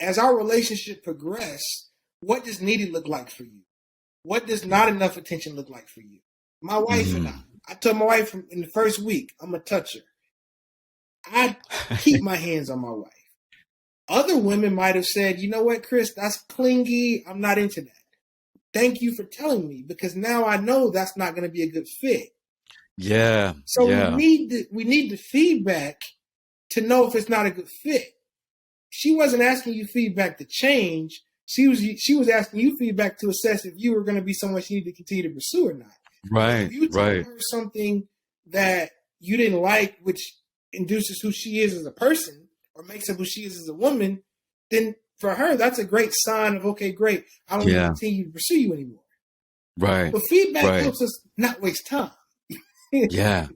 As our relationship progresses, what does needed look like for you? What does not enough attention look like for you? My wife and I told my wife in the first week, I'm going to touch her. I keep my hands on my wife. Other women might have said, you know what, Chris, that's clingy. I'm not into that. Thank you for telling me, because now I know that's not going to be a good fit. Yeah. So we need the feedback to know if it's not a good fit. She wasn't asking you feedback to change. She was asking you feedback to assess if you were going to be someone she needed to continue to pursue or not. Right. If you tell her something that you didn't like, which induces who she is as a person or makes up who she is as a woman, then for her, that's a great sign of, okay, great. I don't need to continue to pursue you anymore. Right. But feedback helps us not waste time. Yeah.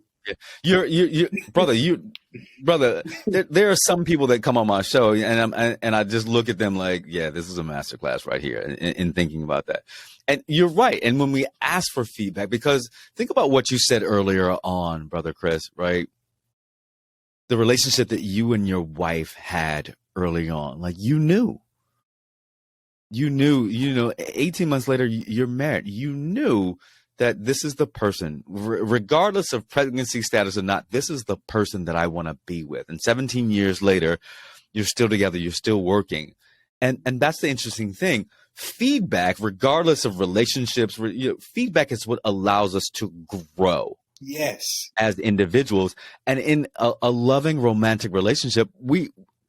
You're brother, there are some people that come on my show and I just look at them like, yeah, this is a masterclass right here in thinking about that. And you're right. And when we ask for feedback, because think about what you said earlier on, brother Chris, right? The relationship that you and your wife had early on, like you knew, 18 months later, you're married. You knew that this is the person, regardless of pregnancy status or not, this is the person that I want to be with. And 17 years later, you're still together, you're still working. And that's the interesting thing. Feedback, regardless of relationships, feedback is what allows us to grow. Yes. As individuals. And in a loving romantic relationship,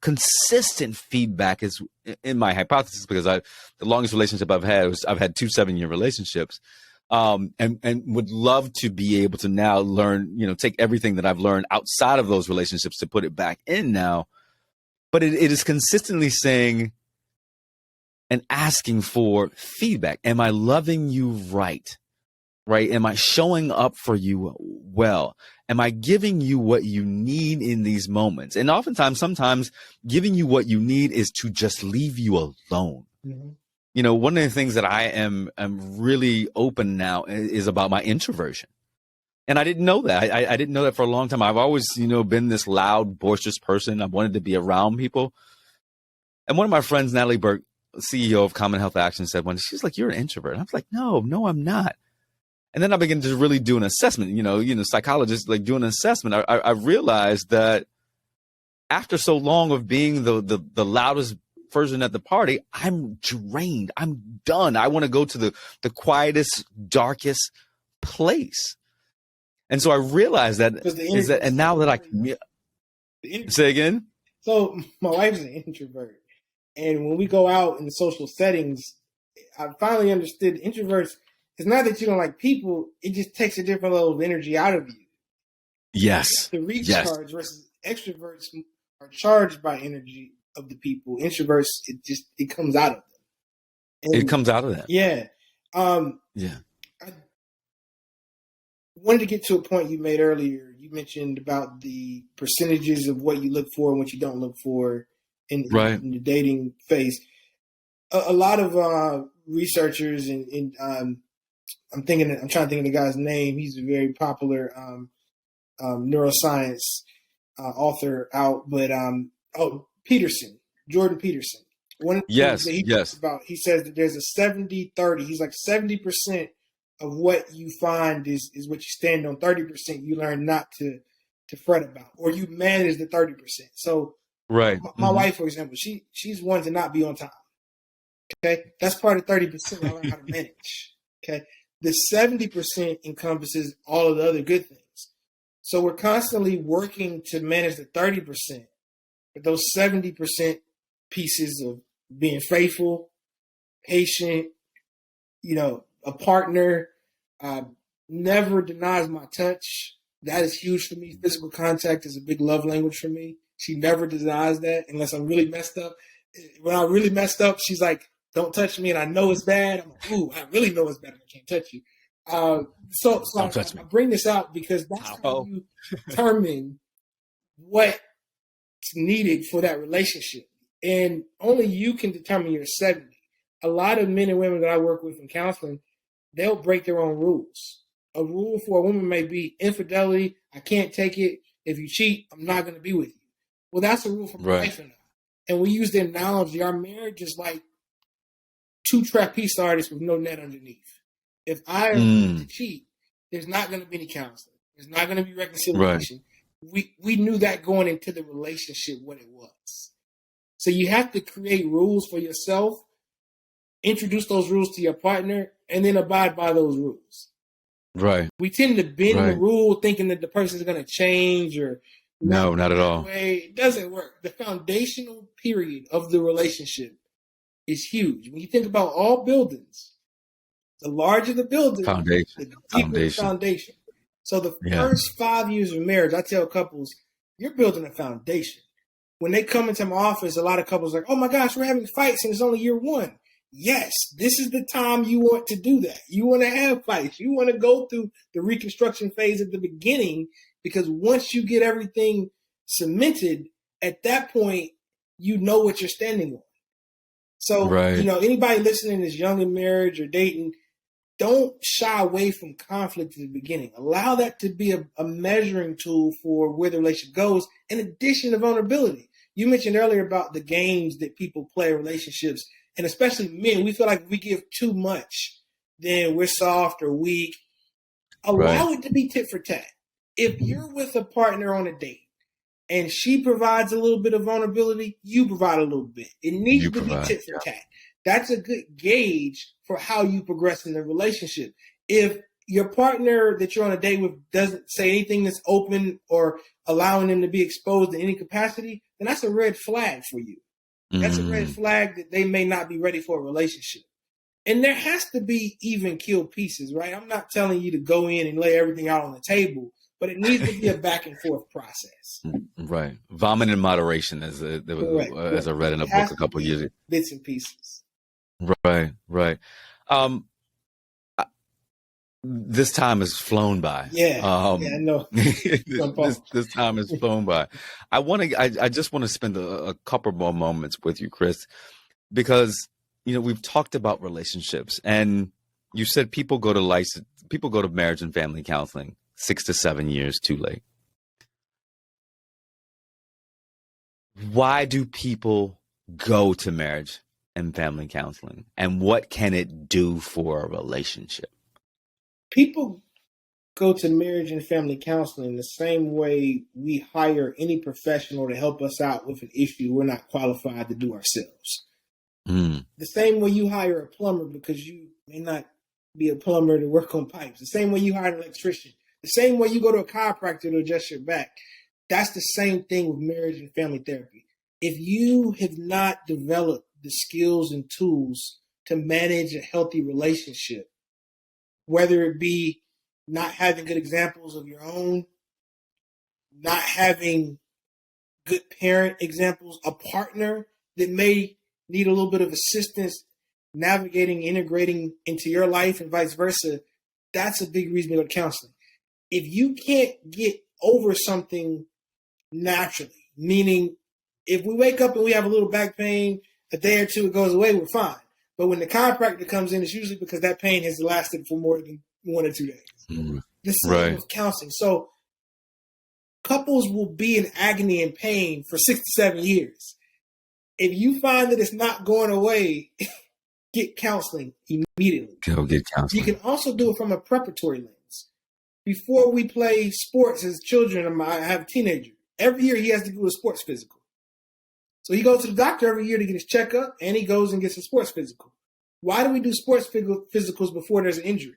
consistent feedback is in my hypothesis, because the longest relationship I've had 2 7-year relationships. And would love to be able to now learn, take everything that I've learned outside of those relationships to put it back in now. But it is consistently saying and asking for feedback. Am I loving you right? Right? Am I showing up for you well? Am I giving you what you need in these moments? And sometimes giving you what you need is to just leave you alone. Mm-hmm. One of the things that I am really open now is about my introversion. And I didn't know that. I didn't know that for a long time. I've always, been this loud, boisterous person. I wanted to be around people. And one of my friends, Natalie Burke, CEO of Common Health Action, said she's like, you're an introvert. And I was like, no, I'm not. And then I began to really do an assessment, psychologists like doing an assessment. I realized that after so long of being the loudest person at the party, I'm drained. I'm done. I want to go to the quietest, darkest place. And so I realized that and now that I can say again. So my wife's an introvert. And when we go out in the social settings, I finally understood introverts, it's not that you don't like people, it just takes a different level of energy out of you. Yes. The recharge versus extroverts are charged by energy of the people. Introverts, it comes out of them. And it comes out of them. Yeah. Yeah. I wanted to get to a point you made earlier. You mentioned about the percentages of what you look for and what you don't look for in the dating phase. A lot of researchers and I'm trying to think of the guy's name. He's a very popular neuroscience author out, but Jordan Peterson. One of the things that he talks about, he says that there's a 70-30. He's like 70% of what you find is what you stand on. 30% you learn not to fret about, or you manage the 30%. So my wife, for example, she's one to not be on time. Okay, that's part of 30%. I learn how to manage. Okay, the 70% encompasses all of the other good things. So we're constantly working to manage the 30%, but those 70% pieces of being faithful, patient, a partner, never denies my touch. That is huge for me. Physical contact is a big love language for me. She never denies that unless I'm really messed up. When I'm really messed up, she's like, don't touch me. And I know it's bad. I'm like, ooh, I really know it's bad. I can't touch you. So I bring this out because that's how you determine what's needed for that relationship. And only you can determine your 70. A lot of men and women that I work with in counseling, they'll break their own rules. A rule for a woman may be infidelity. I can't take it. If you cheat, I'm not going to be with you. Well, that's a rule for my wife and I. And we use the analogy, our marriage is like two trapeze artists with no net underneath. If I cheat, there's not going to be any counseling. There's not going to be reconciliation. Right. We knew that going into the relationship what it was. So you have to create rules for yourself, introduce those rules to your partner, and then abide by those rules. Right. We tend to bend the rule thinking that the person is going to change or no, not at all. It doesn't work. The foundational period of the relationship is huge. When you think about all buildings, the larger the building, the deeper the foundation. So the first 5 years of marriage, I tell couples, you're building a foundation. When they come into my office, a lot of couples are like, oh my gosh, we're having fights and it's only year one. Yes, this is the time you want to do that. You want to have fights. You want to go through the reconstruction phase at the beginning, because once you get everything cemented, at that point, you know what you're standing on. So, anybody listening is young in marriage or dating, don't shy away from conflict in the beginning. Allow that to be a measuring tool for where the relationship goes, in addition to vulnerability. You mentioned earlier about the games that people play in relationships, and especially men, we feel like if we give too much, then we're soft or weak. Allow it to be tit for tat. If you're with a partner on a date and she provides a little bit of vulnerability, you provide a little bit. It needs to be tit for tat. That's a good gauge for how you progress in the relationship. If your partner that you're on a date with doesn't say anything that's open or allowing them to be exposed in any capacity, then that's a red flag for you. That's a red flag that they may not be ready for a relationship. And there has to be even killed pieces, right? I'm not telling you to go in and lay everything out on the table, but it needs to be a back and forth process. Right. Vomit in moderation, as I read in a book a couple years ago. Bits and pieces. Right. This time has flown by. I know. this time has flown by. I just want to spend a couple more moments with you, Chris, because we've talked about relationships, and you said people go to marriage and family counseling 6 to 7 years too late. Why do people go to marriage and family counseling, and what can it do for a relationship? People go to marriage and family counseling the same way we hire any professional to help us out with an issue we're not qualified to do ourselves. The same way you hire a plumber because you may not be a plumber to work on pipes. The same way you hire an electrician. The same way you go to a chiropractor to adjust your back. That's the same thing with marriage and family therapy. If you have not developed the skills and tools to manage a healthy relationship, whether it be not having good examples of your own, not having good parent examples, a partner that may need a little bit of assistance navigating, integrating into your life and vice versa, that's a big reason to go to counseling. If you can't get over something naturally, meaning if we wake up and we have a little back pain, a day or two it goes away, we're fine. But when the chiropractor comes in, it's usually because that pain has lasted for more than 1 or 2 days. The same with counseling. So couples will be in agony and pain for 6 to 7 years. If you find that it's not going away, get counseling immediately. Go get counseling. You can also do it from a preparatory lens. Before we play sports as children, I have a teenager. Every year he has to do a sports physical. So he goes to the doctor every year to get his checkup, and he goes and gets a sports physical. Why do we do sports physicals before there's an injury?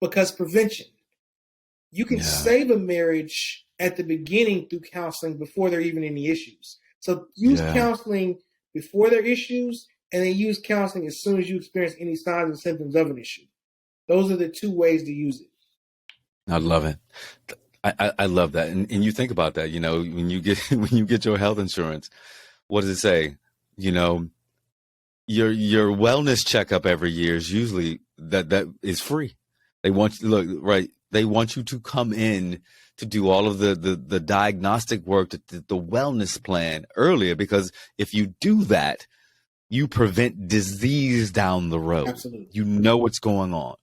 Because prevention. You can save a marriage at the beginning through counseling before there are even any issues. So use counseling before there are issues, and then use counseling as soon as you experience any signs and symptoms of an issue. Those are the two ways to use it. I love it. I love that. And you think about that, when you get when you get your health insurance, what does it say? You know, your wellness checkup every year is usually that is free. They want you look right. They want you to come in to do all of the diagnostic work, the wellness plan earlier, because if you do that, you prevent disease down the road. Absolutely. You know what's going on.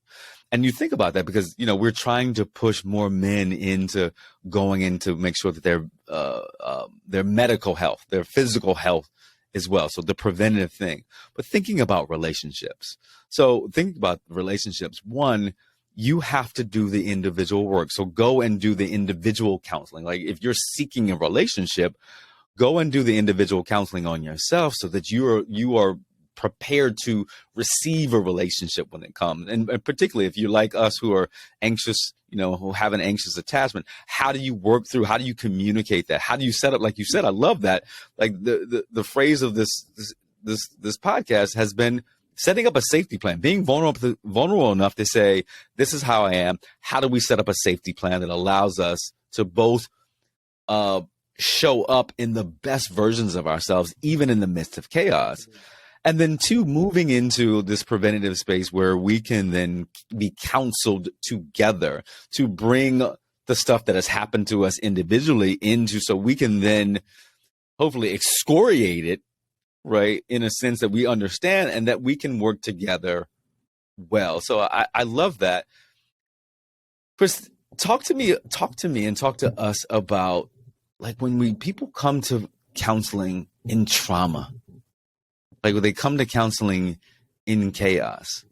And you think about that because, we're trying to push more men into going in to make sure that their medical health, their physical health as well. So the preventative thing, but thinking about relationships. So think about relationships. One, you have to do the individual work. So go and do the individual counseling. Like if you're seeking a relationship, go and do the individual counseling on yourself so that you are prepared to receive a relationship when it comes. And particularly if you're like us who are anxious, who have an anxious attachment, how do you work through, how do you communicate that? How do you set up, like you said, I love that. Like the phrase of this podcast has been setting up a safety plan, being vulnerable enough to say, this is how I am. How do we set up a safety plan that allows us to both show up in the best versions of ourselves, even in the midst of chaos? And then two, moving into this preventative space where we can then be counseled together to bring the stuff that has happened to us individually into, so we can then hopefully excoriate it, right? In a sense that we understand and that we can work together well. So I love that. Chris, talk to me and talk to us about, like, when people come to counseling in trauma, like when they come to counseling in chaos,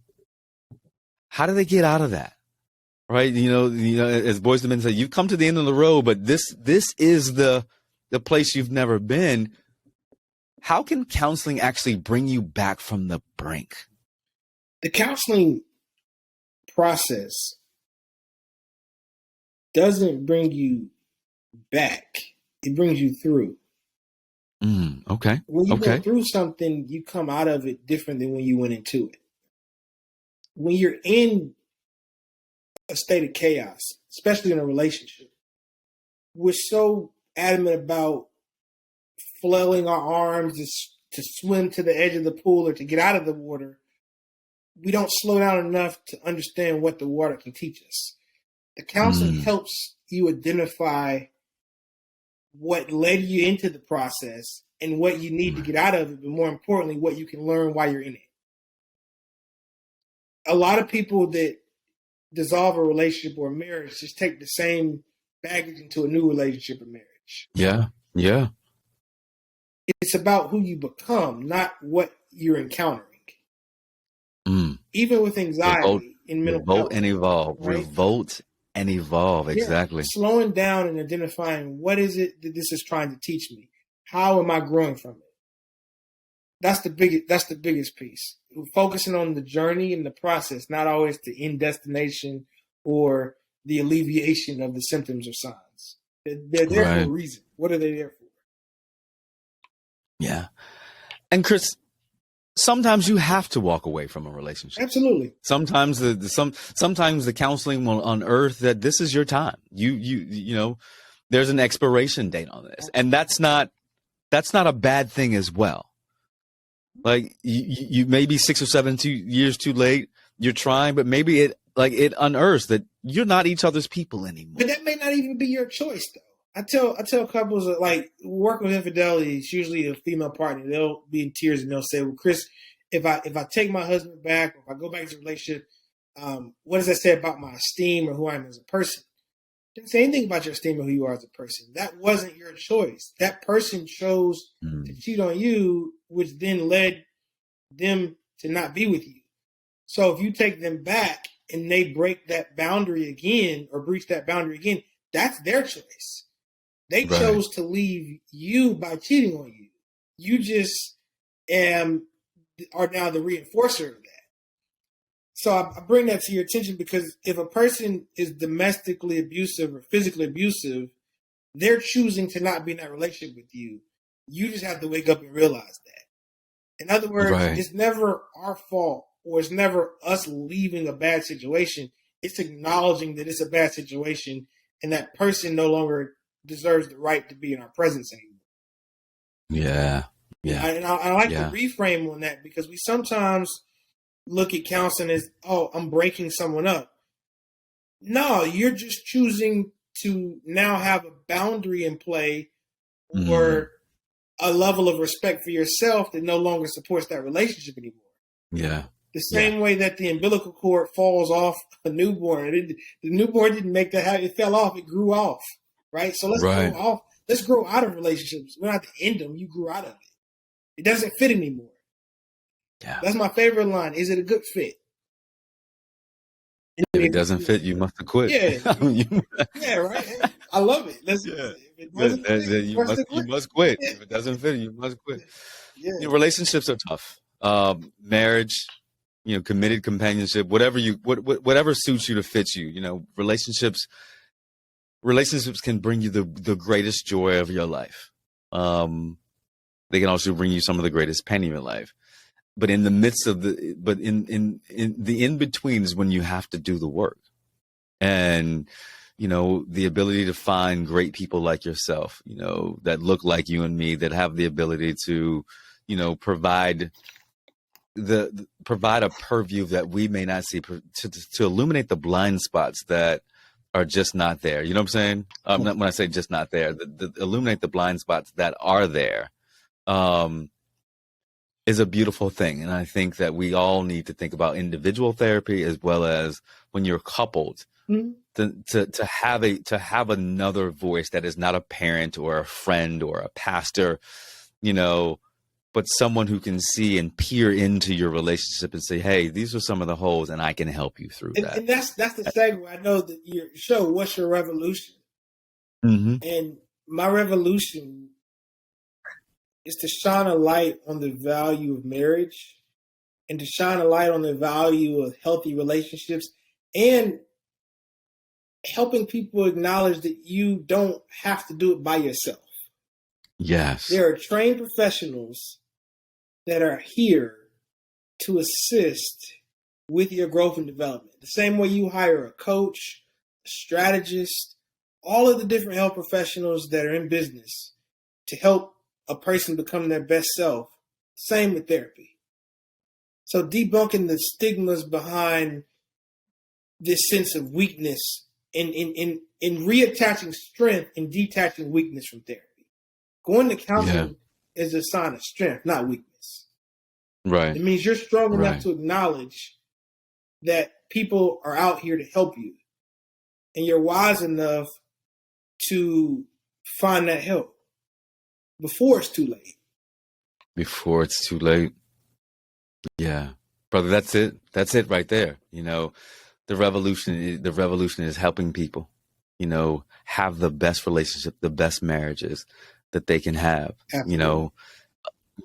how do they get out of that? Right? As Boys to Men say, you've come to the end of the road, but this is the place you've never been. How can counseling actually bring you back from the brink? The counseling process doesn't bring you back. It brings you through. Okay. When you go through something, you come out of it different than when you went into it. When you're in a state of chaos, especially in a relationship, we're so adamant about flailing our arms to swim to the edge of the pool or to get out of the water. We don't slow down enough to understand what the water can teach us. The counseling helps you identify what led you into the process and what you need to get out of it, but more importantly, what you can learn while you're in it. A lot of people that dissolve a relationship or a marriage just take the same baggage into a new relationship or marriage. Yeah. Yeah. It's about who you become, not what you're encountering. Even with anxiety in mental health. Revolt and evolve. Right? Revolt and evolve. Exactly. Yeah. Slowing down and identifying what is it that this is trying to teach me? How am I growing from it? That's the biggest piece. Focusing on the journey and the process, not always the end destination or the alleviation of the symptoms or signs. They're there for a reason. What are they there for? Yeah. And Chris, sometimes you have to walk away from a relationship. Absolutely. Sometimes sometimes the counseling will unearth that this is your time. You there's an expiration date on this, and that's not a bad thing as well. Like you may be 6 or 7 years too late. You're trying, but maybe it unearths that you're not each other's people anymore. But that may not even be your choice, though. I tell couples that, like, work with infidelity, it's usually a female partner. They'll be in tears and they'll say, well, Chris, if I take my husband back, or if I go back into a relationship, what does that say about my esteem or who I am as a person? It doesn't say anything about your esteem or who you are as a person. That wasn't your choice. That person chose to cheat on you, which then led them to not be with you. So if you take them back and they break that boundary again or breach that boundary again, that's their choice. They chose to leave you by cheating on you. You just are now the reinforcer of that. So I bring that to your attention because if a person is domestically abusive or physically abusive, they're choosing to not be in that relationship with you. You just have to wake up and realize that. In other words, it's never our fault or it's never us leaving a bad situation. it's acknowledging that it's a bad situation and that person no longer deserves the right to be in our presence anymore. Yeah. Yeah. And I like to reframe on that, because we sometimes look at counseling as, oh, I'm breaking someone up. No, you're just choosing to now have a boundary in play, or a level of respect for yourself that no longer supports that relationship anymore. Yeah. The same way that the umbilical cord falls off a newborn. The newborn didn't make that happen. It fell off. It grew off. Right? So let's grow off. Let's grow out of relationships. We don't have to end them. You grew out of it. It doesn't fit anymore. Yeah. That's my favorite line. Is it a good fit? If it doesn't fit, you must have quit. Yeah. Yeah, right. I love it. You must quit. If it doesn't fit, you must quit. Yeah. Relationships are tough. Marriage, committed companionship, whatever suits you to fit you. Relationships can bring you the greatest joy of your life. They can also bring you some of the greatest pain in your life. But in the midst of in the in-between is when you have to do the work. And, the ability to find great people like yourself, that look like you and me, that have the ability to, provide a purview that we may not see, to illuminate the blind spots that are just not there. You know what I'm saying? When I say just not there, illuminate the blind spots that are there. Is a beautiful thing. And I think that we all need to think about individual therapy as well as when you're coupled, to have another voice that is not a parent or a friend or a pastor, but someone who can see and peer into your relationship and say, hey, these are some of the holes and I can help you through that. And that's the segue. I know that your show, What's Your Revolution? And my revolution is to shine a light on the value of marriage, and to shine a light on the value of healthy relationships, and helping people acknowledge that you don't have to do it by yourself. Yes. There are trained professionals that are here to assist with your growth and development. The same way you hire a coach, a strategist, all of the different health professionals that are in business to help a person become their best self. Same with therapy. So debunking the stigmas behind this sense of weakness, in reattaching strength and detaching weakness from therapy. Going to counseling is a sign of strength, not weakness. Right. It means you're strong enough to acknowledge that people are out here to help you, and you're wise enough to find that help before it's too late. Before it's too late. Yeah. Brother, that's it. That's it right there. The revolution is helping people, have the best relationship, the best marriages that they can have. Absolutely.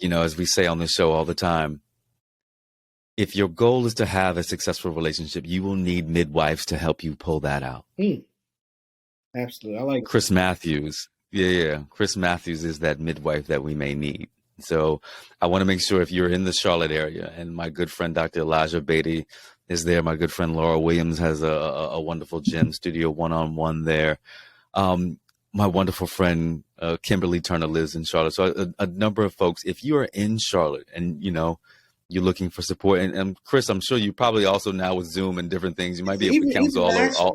As we say on this show all the time, if your goal is to have a successful relationship, you will need midwives to help you pull that out. Absolutely. I like Chris Matthews. Yeah. Chris Matthews is that midwife that we may need. So I want to make sure, if you're in the Charlotte area, and my good friend, Dr. Elijah Beatty is there. My good friend, Laura Williams, has a wonderful gym studio one-on-one there. My wonderful friend, Kimberly Turner, lives in Charlotte. So a number of folks, if you are in Charlotte and, you're looking for support, and Chris, I'm sure you probably also now with Zoom and different things, you might be able to counsel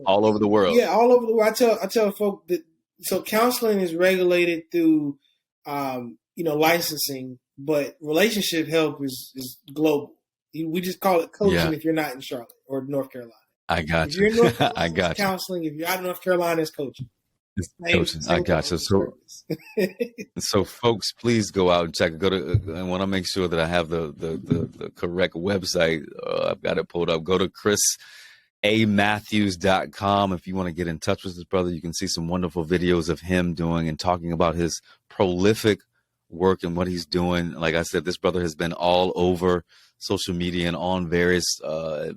all over the world. Yeah, all over the world. I tell folks that, so counseling is regulated through, licensing, but relationship help is global. We just call it coaching if you're not in Charlotte or North Carolina. I got if you. If you're in North Carolina, I got it's counseling. If you're out of North Carolina, it's coaching. I got you. So folks, please go out and check. I want to make sure that I have the correct website. I've got it pulled up. Go to chrisamatthews.com. If you want to get in touch with this brother, you can see some wonderful videos of him doing and talking about his prolific work and what he's doing. Like I said, this brother has been all over social media and on various not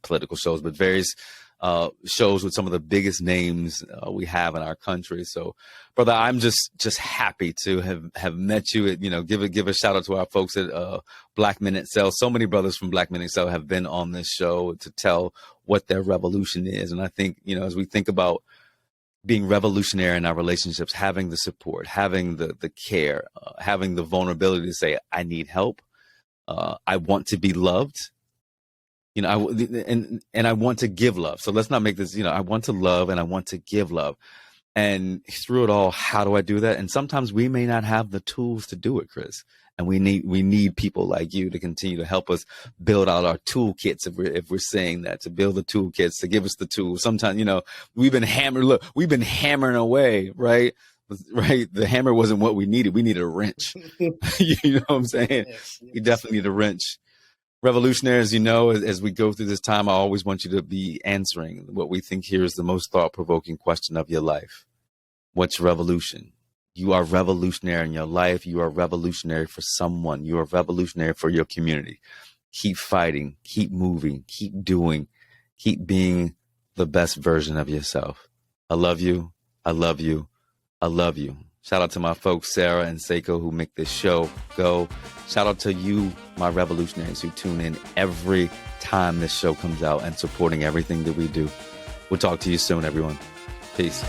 political shows, but various shows with some of the biggest names we have in our country. So, brother, I'm just happy to have met you. Give a shout out to our folks at Black Men Excel. So many brothers from Black Men Excel have been on this show to tell what their revolution is. And I think, as we think about being revolutionary in our relationships, having the support, having the care, having the vulnerability to say, I need help. I want to be loved. And I want to give love. So let's not make this, I want to love and I want to give love. And through it all, how do I do that? And sometimes we may not have the tools to do it, Chris. And we need people like you to continue to help us build out our toolkits. If we're saying that, to build the toolkits, to give us the tools. Sometimes, we've been hammering away, right? Right. The hammer wasn't what we needed. We needed a wrench. You know what I'm saying? Yes. We definitely need a wrench. Revolutionaries, as we go through this time, I always want you to be answering what we think here is the most thought-provoking question of your life. What's revolution? You are revolutionary in your life. You are revolutionary for someone. You are revolutionary for your community. Keep fighting, keep moving, keep doing, keep being the best version of yourself. I love you. I love you. I love you. Shout out to my folks, Sarah and Seiko, who make this show go. Shout out to you, my revolutionaries, who tune in every time this show comes out and supporting everything that we do. We'll talk to you soon, everyone. Peace.